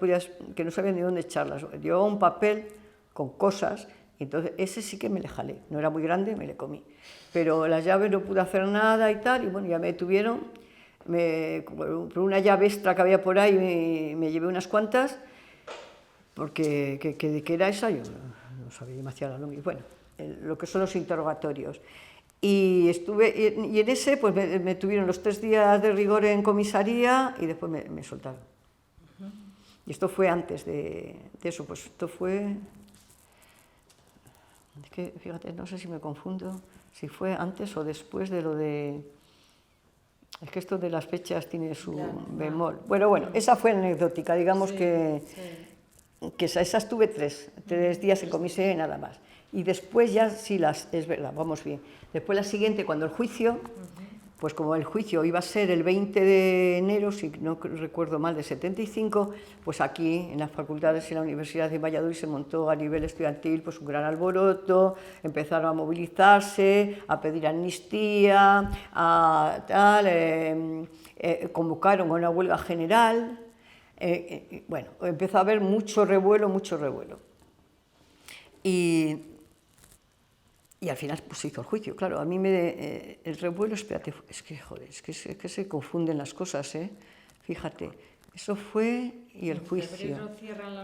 sabía ni dónde echarlas. Llevaba un papel con cosas, y entonces ese sí que me le jalé. No era muy grande, me le comí. Pero las llaves no pude hacer nada y tal, y bueno, ya me detuvieron. Por una llave extra que había por ahí me llevé unas cuantas, porque ¿qué era esa? Yo no sabía demasiado. Bueno, lo que son los interrogatorios. Y en ese pues me tuvieron los 3 días de rigor en comisaría y después me soltaron. Y esto fue antes de eso, pues esto fue... Es que, fíjate, no sé si me confundo, si fue antes o después de lo de... Es que esto de las fechas tiene su bemol. Bueno, esa fue anecdótica, digamos que esa estuve 3 días en comisaría y nada más. Y después ya sí es verdad, vamos bien. Después la siguiente, cuando el juicio, pues como el juicio iba a ser el 20 de enero, si no recuerdo mal, de 75, pues aquí en las facultades y en la Universidad de Valladolid se montó a nivel estudiantil pues un gran alboroto, empezaron a movilizarse, a pedir amnistía, convocaron a una huelga general, bueno, empezó a haber mucho revuelo. Y al final pues se hizo el juicio, claro, a mí el revuelo, espérate, es que se confunden las cosas, fíjate, eso fue y el juicio.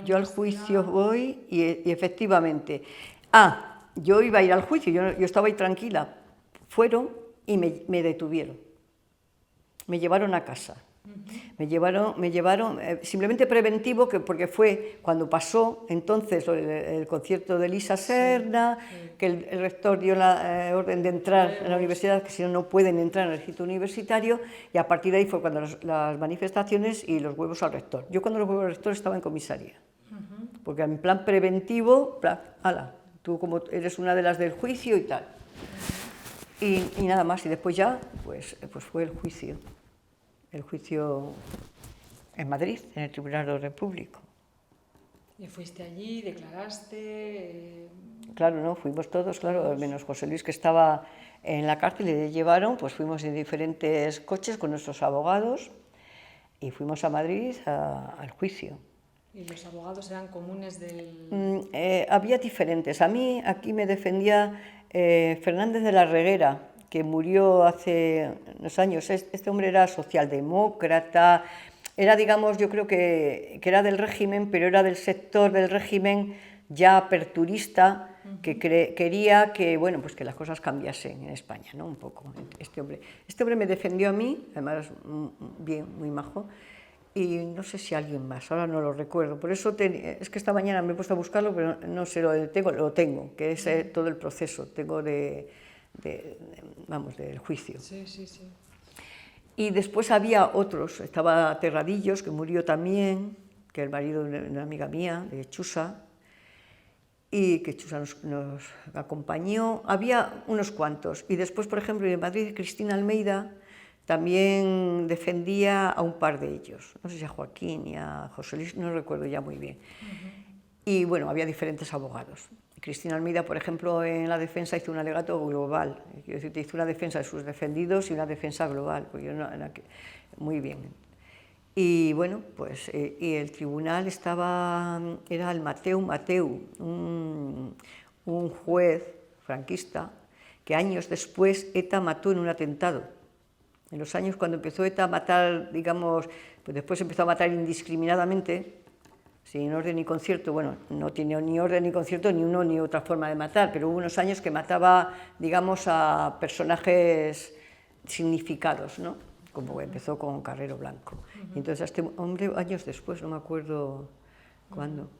Yo al juicio voy y efectivamente, yo iba a ir al juicio, yo estaba ahí tranquila, fueron y me detuvieron, me llevaron a casa. Me llevaron simplemente preventivo, porque fue cuando pasó entonces el concierto de Elisa Serna, que el rector dio la orden de entrar en la universidad, que si no, no pueden entrar en el recinto universitario, y a partir de ahí fue cuando las manifestaciones y los huevos al rector. Yo cuando los huevos al rector estaba en comisaría, porque en plan preventivo, ala, tú como eres una de las del juicio y tal. Y nada más, y después ya, pues fue el juicio en Madrid, en el Tribunal de Orden Público. ¿Y fuiste allí, declaraste? Claro, no, fuimos todos, claro, menos José Luis, que estaba en la cárcel y le llevaron, pues fuimos en diferentes coches con nuestros abogados y fuimos a Madrid al juicio. ¿Y los abogados eran comunes del...? Había diferentes. A mí aquí me defendía Fernández de la Reguera, que murió hace unos años. Este hombre era socialdemócrata, era, digamos, yo creo que era del régimen, pero era del sector del régimen ya aperturista, que quería que, bueno, pues que las cosas cambiasen en España, ¿no? Un poco, este hombre. Este hombre me defendió a mí, además bien, muy majo, y no sé si alguien más, ahora no lo recuerdo. Por eso es que esta mañana me he puesto a buscarlo, pero no sé, lo tengo, que es todo el proceso, tengo vamos, del juicio. Sí, sí, sí. Y después había otros, estaba Terradillos, que murió también, que es el marido de una amiga mía, de Chusa, y que Chusa nos acompañó. Había unos cuantos. Y después, por ejemplo, en Madrid, Cristina Almeida también defendía a un par de ellos. No sé si a Joaquín y a José Luis, no recuerdo ya muy bien. Y bueno, había diferentes abogados. Cristina Almeida, por ejemplo, en la defensa hizo un alegato global. Quiero decir, hizo una defensa de sus defendidos y una defensa global. Pues yo muy bien. Y bueno, pues y el tribunal era el Mateu, un juez franquista que años después ETA mató en un atentado. En los años cuando empezó ETA a matar, digamos, pues después empezó a matar indiscriminadamente, sin orden ni concierto. Bueno, no tiene ni orden ni concierto ni uno ni otra forma de matar, pero hubo unos años que mataba, digamos, a personajes significados, ¿no? Como empezó con Carrero Blanco. Y entonces a este hombre años después, no me acuerdo cuándo.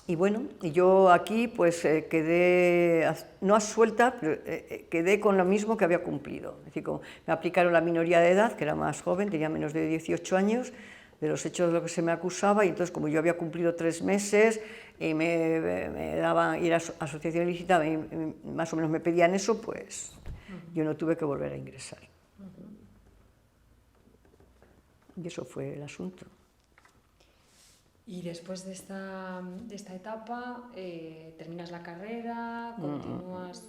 Y bueno, y yo aquí pues quedé, no absuelta, pero quedé con lo mismo que había cumplido. Es decir, como me aplicaron la minoría de edad, que era más joven, tenía menos de 18 años, de los hechos de lo que se me acusaba, y entonces como yo había cumplido 3 meses y me daban ir a asociación ilícita, más o menos me pedían eso, pues yo no tuve que volver a ingresar. Y eso fue el asunto. Y después de esta etapa, terminas la carrera, continúas...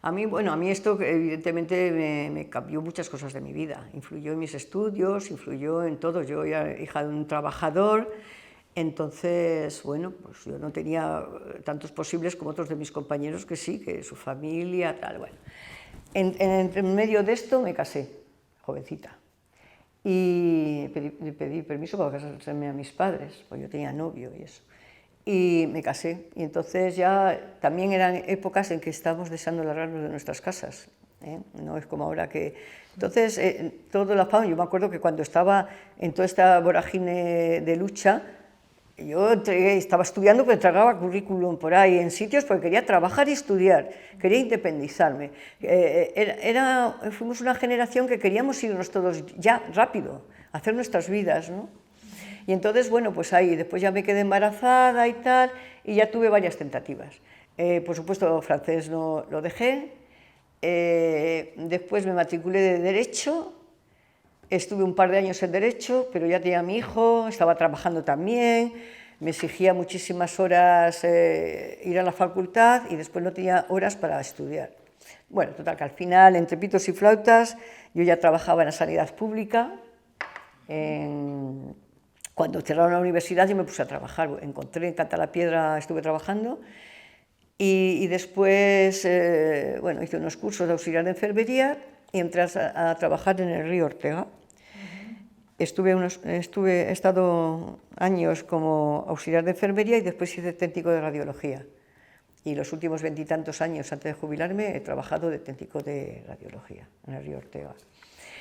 A mí esto evidentemente me cambió muchas cosas de mi vida. Influyó en mis estudios, influyó en todo. Yo era hija de un trabajador, entonces, bueno, pues yo no tenía tantos posibles como otros de mis compañeros que sí, que su familia, tal, bueno. En medio de esto me casé, jovencita. Y pedí permiso para casarme a mis padres, porque yo tenía novio y eso. Y me casé. Y entonces ya también eran épocas en que estábamos deseando largarnos de nuestras casas. No es como ahora que... Entonces, todo el afán, yo me acuerdo que cuando estaba en toda esta vorágine de lucha, yo estaba estudiando, pero entregaba currículum por ahí en sitios porque quería trabajar y estudiar, quería independizarme. Fuimos una generación que queríamos irnos todos ya rápido, hacer nuestras vidas, ¿no? Y entonces, bueno, pues ahí, después ya me quedé embarazada y tal, y ya tuve varias tentativas. Por supuesto, francés no lo dejé, después me matriculé de Derecho, estuve un par de años en Derecho, pero ya tenía a mi hijo, estaba trabajando también, me exigía muchísimas horas ir a la facultad y después no tenía horas para estudiar. Bueno, total, que al final, entre pitos y flautas, yo ya trabajaba en la sanidad pública. Cuando cerraron la universidad yo me puse a trabajar, encontré en Cantalapiedra, estuve trabajando, y después, bueno, hice unos cursos de auxiliar de enfermería y entré a trabajar en el Río Ortega. He estado años como auxiliar de enfermería y después hice técnico de radiología. Y los últimos 20 y tantos años antes de jubilarme he trabajado de técnico de radiología en el Río Ortega.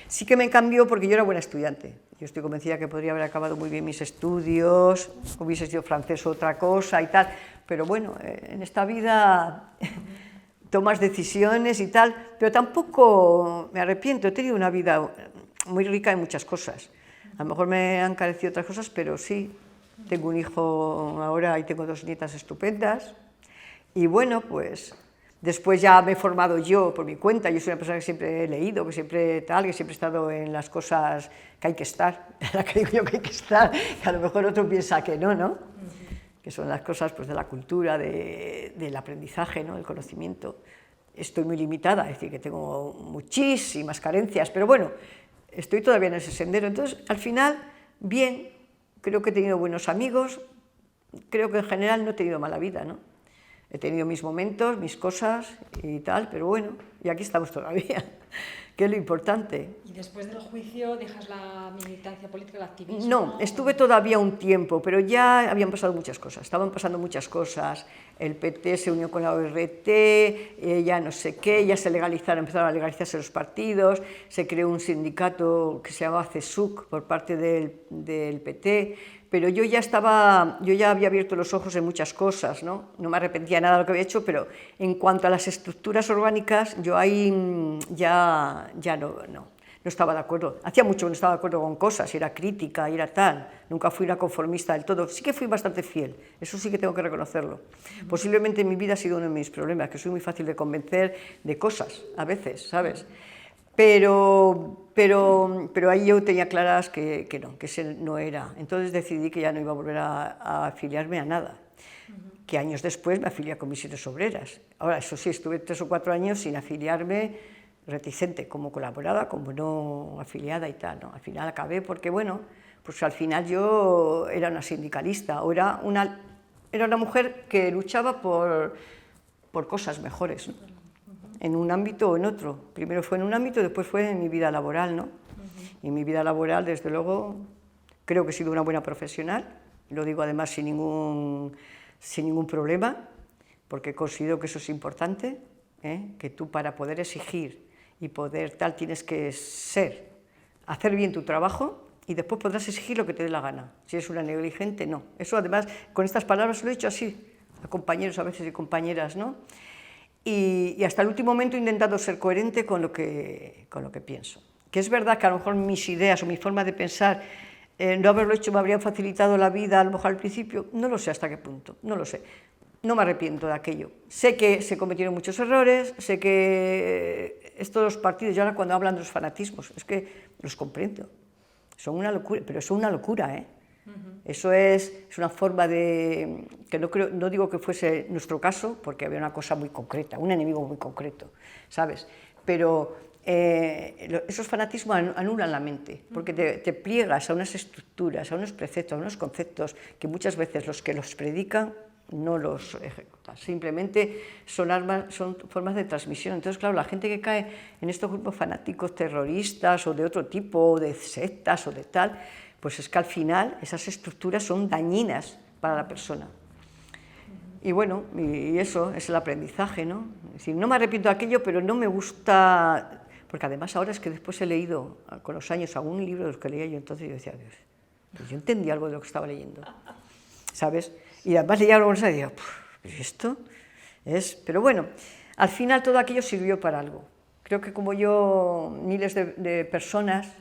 Sí que me cambió porque yo era buena estudiante. Yo estoy convencida que podría haber acabado muy bien mis estudios, hubiese sido francés o otra cosa y tal, pero bueno, en esta vida tomas decisiones y tal, pero tampoco me arrepiento, he tenido una vida muy rica en muchas cosas. A lo mejor me han carecido otras cosas, pero sí, tengo un hijo ahora y tengo 2 nietas estupendas, y bueno, pues después ya me he formado yo por mi cuenta. Yo soy una persona que siempre he leído, que siempre tal, que siempre he estado en las cosas que hay que estar, en la que digo yo que hay que estar, que a lo mejor otro piensa que no, ¿no? Que son las cosas pues, de la cultura, del aprendizaje, ¿no? Del conocimiento. Estoy muy limitada, es decir, que tengo muchísimas carencias, pero bueno, estoy todavía en ese sendero. Entonces, al final, bien, creo que he tenido buenos amigos, creo que en general no he tenido mala vida, ¿no? He tenido mis momentos, mis cosas y tal, pero bueno, y aquí estamos todavía, que es lo importante. ¿Y después del juicio dejas la militancia política, el activismo? No, estuve todavía un tiempo, pero ya habían pasado muchas cosas, estaban pasando muchas cosas. El PT se unió con la ORT, ya no sé qué, ya se legalizaron, empezaron a legalizarse los partidos, se creó un sindicato que se llamaba CESUC por parte del PT, pero yo ya había abierto los ojos en muchas cosas, ¿no? No me arrepentía nada de lo que había hecho, pero en cuanto a las estructuras orgánicas, yo ahí ya no estaba de acuerdo. Hacía mucho que no estaba de acuerdo con cosas, era crítica, era tal, nunca fui una conformista del todo. Sí que fui bastante fiel, eso sí que tengo que reconocerlo. Posiblemente en mi vida ha sido uno de mis problemas, que soy muy fácil de convencer de cosas, a veces, ¿sabes? Pero ahí yo tenía claras que no, que ese no era. Entonces decidí que ya no iba a volver a afiliarme a nada. Que años después me afilié a Comisiones Obreras. Ahora, eso sí, estuve 3 o 4 años sin afiliarme, reticente, como colaborada, como no afiliada y tal, ¿no? Al final acabé porque, bueno, pues al final yo era una sindicalista, o era una mujer que luchaba por cosas mejores, ¿no? En un ámbito o en otro. Primero fue en un ámbito, después fue en mi vida laboral, ¿no? Y en mi vida laboral, desde luego, creo que he sido una buena profesional, lo digo además sin ningún problema, porque considero que eso es importante, que tú para poder exigir y poder tal tienes que hacer bien tu trabajo y después podrás exigir lo que te dé la gana. Si eres una negligente, no. Eso además, con estas palabras lo he dicho así, a compañeros a veces y compañeras, ¿no? Y hasta el último momento he intentado ser coherente con lo que pienso. Que es verdad que a lo mejor mis ideas o mi forma de pensar, no haberlo hecho me habrían facilitado la vida a lo mejor al principio, no lo sé hasta qué punto, no lo sé. No me arrepiento de aquello. Sé que se cometieron muchos errores, sé que estos los partidos, y ahora cuando hablan de los fanatismos, es que los comprendo. Son una locura, pero son una locura, ¿eh? Eso es una forma de... que no digo que fuese nuestro caso, porque había una cosa muy concreta, un enemigo muy concreto, ¿sabes? Pero esos fanatismos anulan la mente, porque te pliegas a unas estructuras, a unos preceptos, a unos conceptos que muchas veces los que los predican no los ejecutan, simplemente son formas de transmisión. Entonces, claro, la gente que cae en estos grupos fanáticos terroristas o de otro tipo, o de sectas o de tal, pues es que al final esas estructuras son dañinas para la persona. Y bueno, y eso es el aprendizaje, ¿no? Es decir, no me arrepiento de aquello, pero no me gusta, porque además ahora es que después he leído con los años algún libro de los que leía yo, entonces yo decía, Dios, pues yo entendí algo de lo que estaba leyendo, ¿sabes? Y además leía algo y decía, ¿pero esto es? Pero bueno, al final todo aquello sirvió para algo. Creo que como yo, miles de personas.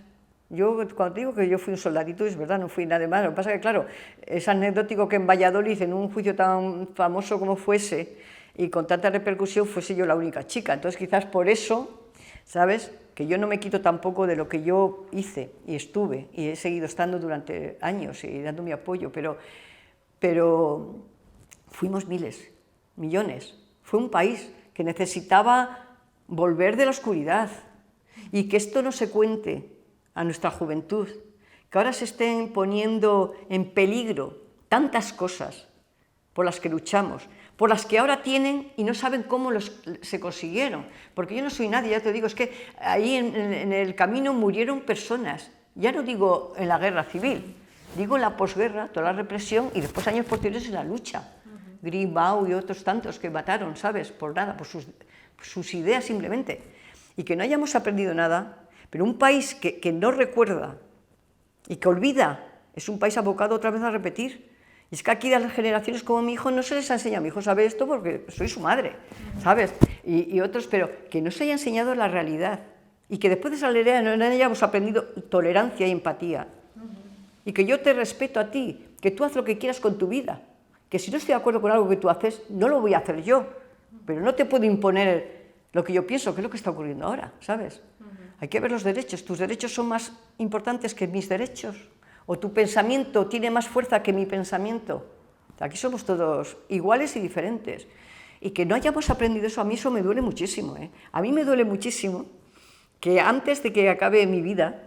Yo, cuando digo que yo fui un soldadito, es verdad, no fui nada más. Lo que pasa es que, claro, es anecdótico que en Valladolid, en un juicio tan famoso como fuese, y con tanta repercusión, fuese yo la única chica. Entonces, quizás por eso, ¿sabes?, que yo no me quito tampoco de lo que yo hice y estuve, y he seguido estando durante años y dando mi apoyo, pero fuimos miles, millones. Fue un país que necesitaba volver de la oscuridad y que esto no se cuente a nuestra juventud, que ahora se estén poniendo en peligro tantas cosas por las que luchamos, por las que ahora tienen y no saben cómo se consiguieron, porque yo no soy nadie, ya te digo, es que ahí en el camino murieron personas, ya no digo en la guerra civil, digo en la posguerra, toda la represión y después años posteriores en la lucha, Grimbau y otros tantos que mataron, ¿sabes?, por nada, por sus ideas simplemente, y que no hayamos aprendido nada. Pero un país que no recuerda y que olvida, es un país abocado otra vez a repetir. Y es que aquí a las generaciones como mi hijo no se les ha enseñado, mi hijo sabe esto porque soy su madre, ¿sabes? Y otros, pero que no se haya enseñado la realidad y que después de esa realidad no hayamos aprendido tolerancia y empatía. Y que yo te respeto a ti, que tú haz lo que quieras con tu vida, que si no estoy de acuerdo con algo que tú haces, no lo voy a hacer yo, pero no te puedo imponer lo que yo pienso, que es lo que está ocurriendo ahora, ¿sabes? Hay que ver los derechos, tus derechos son más importantes que mis derechos, o tu pensamiento tiene más fuerza que mi pensamiento. Aquí somos todos iguales y diferentes. Y que no hayamos aprendido eso, a mí eso me duele muchísimo, ¿eh? A mí me duele muchísimo que antes de que acabe mi vida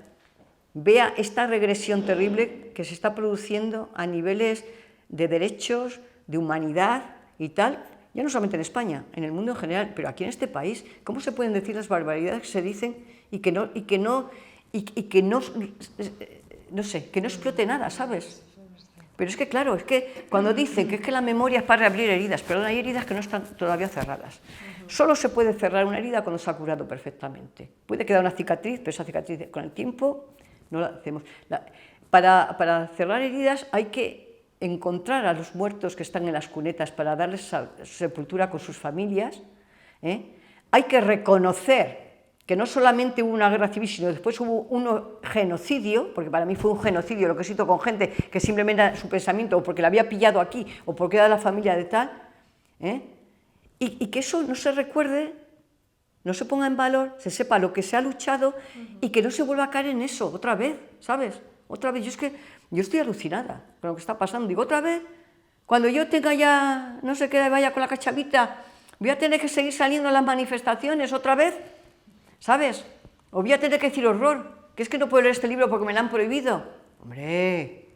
vea esta regresión terrible que se está produciendo a niveles de derechos, de humanidad y tal, ya no solamente en España, en el mundo en general, pero aquí en este país, ¿cómo se pueden decir las barbaridades que se dicen y que no sé, que no explote nada, ¿sabes? Pero es que claro, es que cuando dicen que es que la memoria es para reabrir heridas, perdón, hay heridas que no están todavía cerradas. Solo se puede cerrar una herida cuando se ha curado perfectamente. Puede quedar una cicatriz, pero esa cicatriz con el tiempo no la hacemos. Para cerrar heridas hay que encontrar a los muertos que están en las cunetas para darles sepultura con sus familias, ¿eh? Hay que reconocer que no solamente hubo una guerra civil, sino después hubo un genocidio, porque para mí fue un genocidio lo que siento con gente que simplemente era su pensamiento, o porque la había pillado aquí, o porque era de la familia de tal, ¿eh? Y que eso no se recuerde, no se ponga en valor, se sepa lo que se ha luchado y que no se vuelva a caer en eso otra vez, ¿sabes? Otra vez, yo estoy alucinada con lo que está pasando. Digo, otra vez, cuando yo tenga ya, no sé qué, vaya con la cachavita, voy a tener que seguir saliendo a las manifestaciones otra vez, ¿sabes? O voy a tener que decir horror, que es que no puedo leer este libro porque me lo han prohibido. Hombre,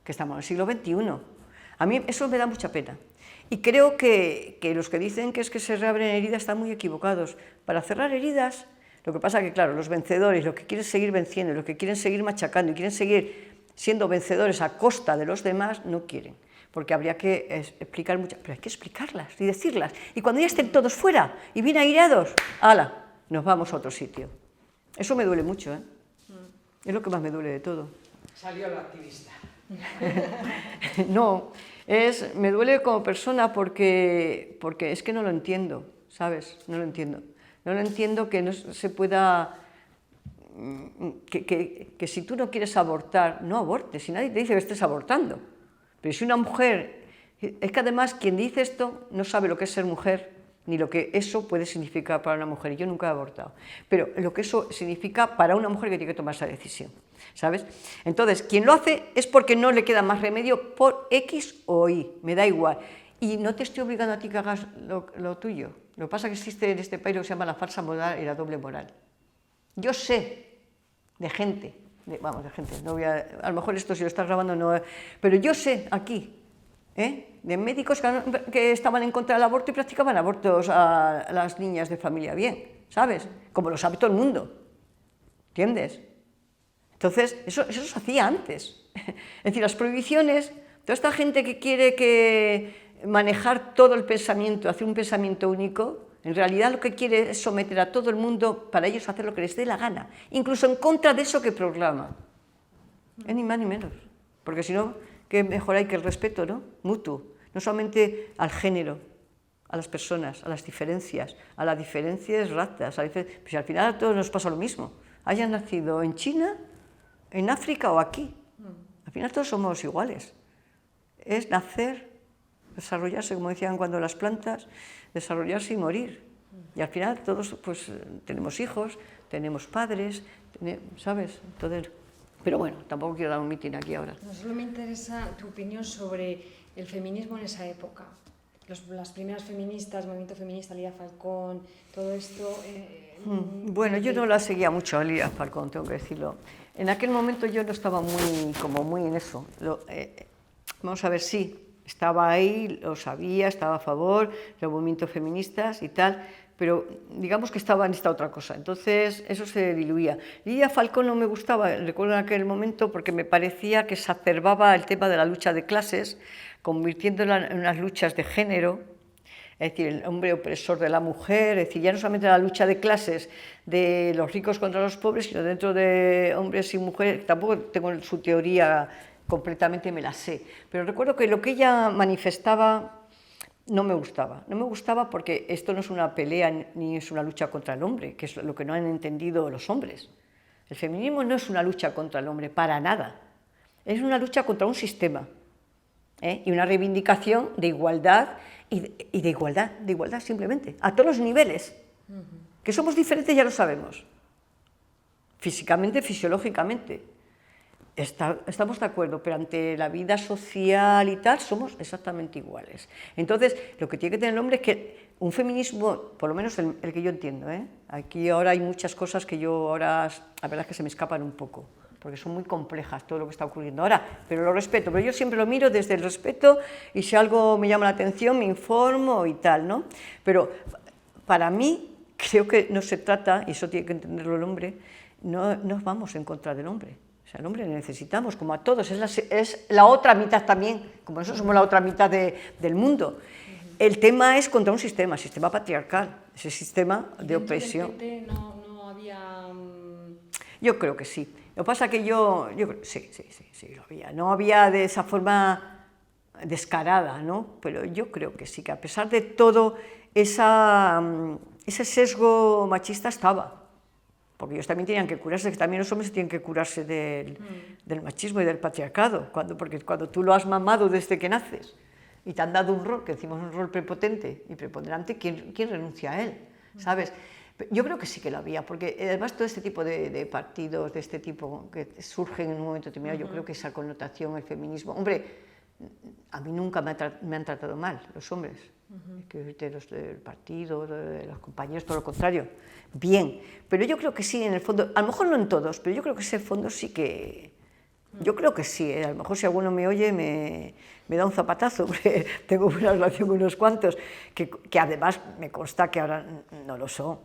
que estamos en el siglo XXI. A mí eso me da mucha pena. Y creo que los que dicen que es que se reabren heridas están muy equivocados. Para cerrar heridas, lo que pasa es que, claro, los vencedores, los que quieren seguir venciendo, los que quieren seguir machacando y quieren seguir siendo vencedores a costa de los demás, no quieren. Porque habría que explicar muchas, pero hay que explicarlas y decirlas. Y cuando ya estén todos fuera y bien aireados, ¡hala!, nos vamos a otro sitio. Eso me duele mucho, ¿eh? Es lo que más me duele de todo. Salió la activista. No, me duele como persona porque es que no lo entiendo, ¿sabes? No lo entiendo. No lo entiendo que no se pueda... Que si tú no quieres abortar, no abortes. Si nadie te dice que estés abortando. Pero si una mujer... Es que además quien dice esto no sabe lo que es ser mujer, ni lo que eso puede significar para una mujer. Y yo nunca he abortado. Pero lo que eso significa para una mujer que tiene que tomar esa decisión, ¿sabes? Entonces, quien lo hace es porque no le queda más remedio por X o Y, me da igual. Y no te estoy obligando a ti que hagas lo tuyo. Lo que pasa es que existe en este país lo que se llama la falsa moral y la doble moral. Yo sé de gente, no voy a lo mejor esto si lo estás grabando no, pero yo sé aquí, de médicos que estaban en contra del aborto y practicaban abortos a las niñas de familia bien, ¿sabes? Como lo sabe todo el mundo, ¿entiendes? Entonces, eso se hacía antes. Es decir, las prohibiciones, toda esta gente que quiere manejar todo el pensamiento, hacer un pensamiento único, en realidad lo que quiere es someter a todo el mundo para ellos hacer lo que les dé la gana, incluso en contra de eso que proclama. Ni más ni menos, porque si no, ¿qué mejor hay que el respeto, ¿no? Mutuo, no solamente al género, a las personas, a las diferencias razas, pues al final a todos nos pasa lo mismo, hayan nacido en China, en África o aquí, al final todos somos iguales, es nacer, desarrollarse, como decían cuando las plantas, desarrollarse y morir, y al final todos pues tenemos hijos, tenemos padres, ¿sabes? Entonces, pero bueno, tampoco quiero dar un mitin aquí ahora. No, solo me interesa tu opinión sobre el feminismo en esa época. Las primeras feministas, el movimiento feminista, Lidia Falcón, todo esto... Bueno, yo no la seguía mucho a Lidia Falcón, tengo que decirlo. En aquel momento yo no estaba muy en eso. Vamos a ver, sí, estaba ahí, lo sabía, estaba a favor de los movimientos feministas y tal, pero digamos que estaba en esta otra cosa, entonces eso se diluía. Lidia Falcón no me gustaba, recuerdo en aquel momento, porque me parecía que exacerbaba el tema de la lucha de clases, convirtiéndola en unas luchas de género, Es decir, el hombre opresor de la mujer, es decir, ya no solamente la lucha de clases de los ricos contra los pobres, sino dentro de hombres y mujeres. Tampoco tengo su teoría completamente, me la sé, pero recuerdo que lo que ella manifestaba no me gustaba porque esto no es una pelea ni es una lucha contra el hombre, que es lo que no han entendido los hombres. El feminismo no es una lucha contra el hombre, para nada, es una lucha contra un sistema, y una reivindicación de igualdad y de igualdad simplemente, a todos los niveles. Que somos diferentes ya lo sabemos, físicamente, fisiológicamente. Estamos de acuerdo, pero ante la vida social y tal somos exactamente iguales. Entonces, lo que tiene que tener el hombre es que un feminismo, por lo menos el que yo entiendo, aquí ahora hay muchas cosas que yo ahora, la verdad es que se me escapan un poco, porque son muy complejas todo lo que está ocurriendo ahora, pero lo respeto, pero yo siempre lo miro desde el respeto y si algo me llama la atención me informo y tal, ¿no? Pero para mí creo que no se trata, y eso tiene que entenderlo el hombre, no vamos en contra del hombre. O sea, el hombre le necesitamos, como a todos, es la otra mitad también, como nosotros somos la otra mitad del mundo. El tema es contra un sistema patriarcal, ese sistema de opresión. ¿Y dentro del PT no había...? Yo creo que sí. Lo que pasa es que yo creo, sí, lo había. No había de esa forma descarada, ¿no? Pero yo creo que sí, que a pesar de todo, ese sesgo machista estaba. Porque ellos también tenían que curarse, que también los hombres tienen que curarse del machismo y del patriarcado, porque cuando tú lo has mamado desde que naces y te han dado un rol, que decimos un rol prepotente y preponderante, ¿quién renuncia a él? ¿Sabes? Yo creo que sí que lo había, porque además todo este tipo de partidos, de este tipo que surgen en un momento determinado, yo creo que esa connotación, el feminismo, hombre, a mí nunca me han tratado mal los hombres, que los del partido, de los compañeros, todo lo contrario, bien, pero yo creo que sí, en el fondo, a lo mejor no en todos, pero yo creo que ese fondo sí que, yo creo que sí, a lo mejor si alguno me oye me da un zapatazo, porque tengo una relación con unos cuantos, que además me consta que ahora no lo son.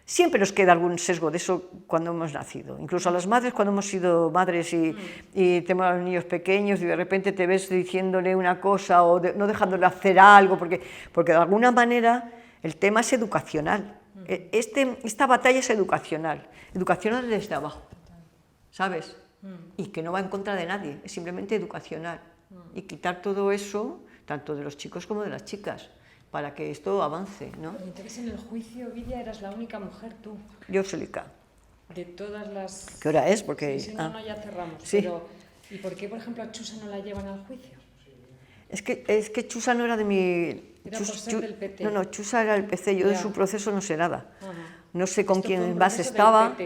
Siempre nos queda algún sesgo de eso cuando hemos nacido, incluso a las madres cuando hemos sido madres y tenemos a los niños pequeños y de repente te ves diciéndole una cosa o no dejándole hacer algo, porque de alguna manera el tema es educacional. Esta batalla es educacional desde abajo, ¿sabes? Y que no va en contra de nadie, es simplemente educacional. Y quitar todo eso, tanto de los chicos como de las chicas, para que esto avance, ¿no? Pero entonces en el juicio, Ovidia, eras la única mujer tú. Yo soy Lica. De todas las... ¿Qué hora es? Porque... Sí, no, ya cerramos. Sí. Pero, ¿y por qué, por ejemplo, a Chusa no la llevan al juicio? Es que Chusa no era de mi... Era por ser del PT. No, Chusa era del PC, yo de su proceso no sé nada. Ajá. No sé con quién más estaba.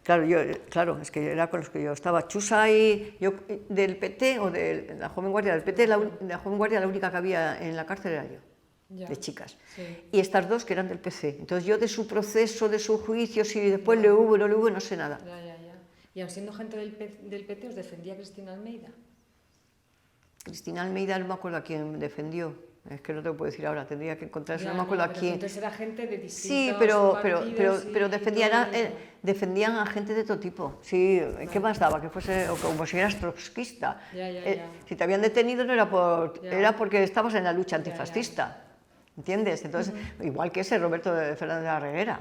Claro, es que era con los que yo estaba. Chusa y yo del PT o de la Joven Guardia del PT, la Joven Guardia la única que había en la cárcel era yo, de chicas. Sí. Y estas dos que eran del PC. Entonces yo de su proceso, de su juicio, si después le hubo o no le hubo, no sé nada. Ya. Y aun siendo gente del PT, ¿os defendía Cristina Almeida? Cristina Almeida no me acuerdo a quién defendió. Es que no te lo puedo decir ahora, tendría que encontrarse, no me acuerdo a quién. Entonces era gente de distintos sí, pero defendían a gente de todo tipo. Sí, vale. ¿Qué más daba? Que fuese, o como si eras trotskista. Si te habían detenido no era porque estabas en la lucha antifascista, ¿entiendes? Entonces, igual que ese Roberto Fernández de la Reguera.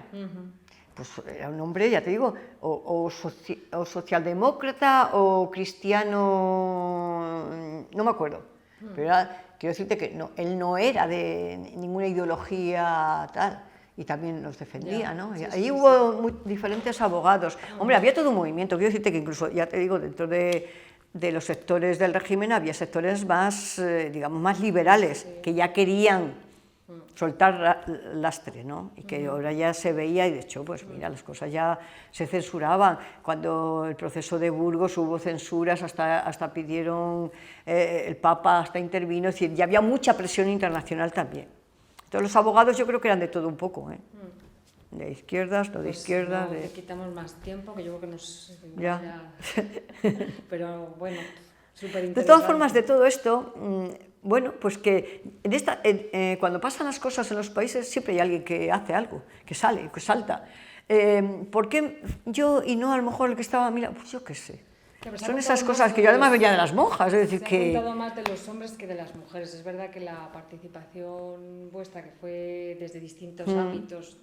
Pues era un hombre, ya te digo, o socialdemócrata o cristiano, no me acuerdo, pero quiero decirte que no, él no era de ninguna ideología tal, y también los defendía, ¿no? Sí, ahí hubo diferentes abogados. Hombre, había todo un movimiento, quiero decirte que incluso, ya te digo, dentro de los sectores del régimen había sectores más, digamos, más liberales, que ya querían soltar lastre, ¿no? Y que ahora ya se veía, y de hecho, pues mira, las cosas ya se censuraban. Cuando el proceso de Burgos hubo censuras, hasta pidieron, el Papa hasta intervino, es decir, ya había mucha presión internacional también. Entonces los abogados yo creo que eran de todo un poco, de izquierdas, no de izquierdas. No, quitamos más tiempo, que yo creo que nos... Ya. Pero bueno, súper interesante. De todas formas, de todo esto... Bueno, pues que cuando pasan las cosas en los países siempre hay alguien que hace algo, que sale, que salta. ¿Por qué yo y no a lo mejor el que estaba, mira, pues yo qué sé. Son esas cosas que yo además venía de las monjas, es decir, se que... ha contado más de los hombres que de las mujeres. Es verdad que la participación vuestra, que fue desde distintos ámbitos,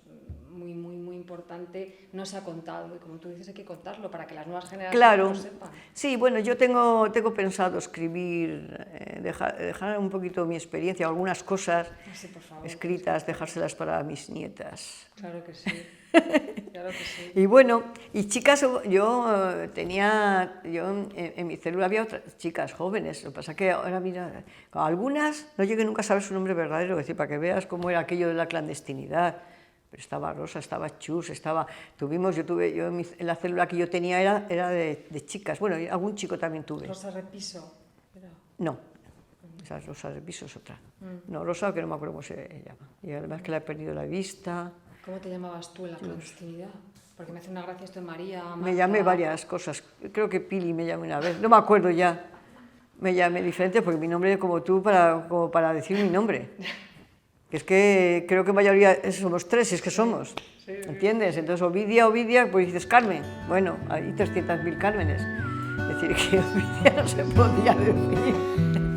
muy importante, no se ha contado. Y como tú dices, hay que contarlo para que las nuevas generaciones Claro, lo sepan. sí, bueno, yo tengo pensado escribir, dejar un poquito mi experiencia, algunas cosas Sí, por favor, escritas, dejárselas para mis nietas. Claro que sí. Claro que sí. Y bueno, y chicas, yo en mi célula había otras chicas jóvenes, lo que pasa que ahora mira, algunas no llegué nunca a saber su nombre verdadero, es decir, para que veas cómo era aquello de la clandestinidad. Pero estaba Rosa, estaba Chus, yo en la célula que yo tenía era de chicas, bueno, algún chico también tuve. Rosa Repiso. Era. No, esa Rosa Repiso es otra. No, Rosa, que no me acuerdo cómo se llama. Y además que la he perdido la vista. ¿Cómo te llamabas tú en la clandestinidad? Porque me hace una gracia esto de María, Marta... Me llamé varias cosas, creo que Pili me llamé una vez, no me acuerdo ya. Me llamé diferente porque mi nombre es como tú como para decir mi nombre. Es que creo que en mayoría somos tres, es que somos, ¿entiendes? Entonces Ovidia, pues dices Carmen. Bueno, hay 300.000 Cármenes. Es decir, que Ovidia no se podía decir.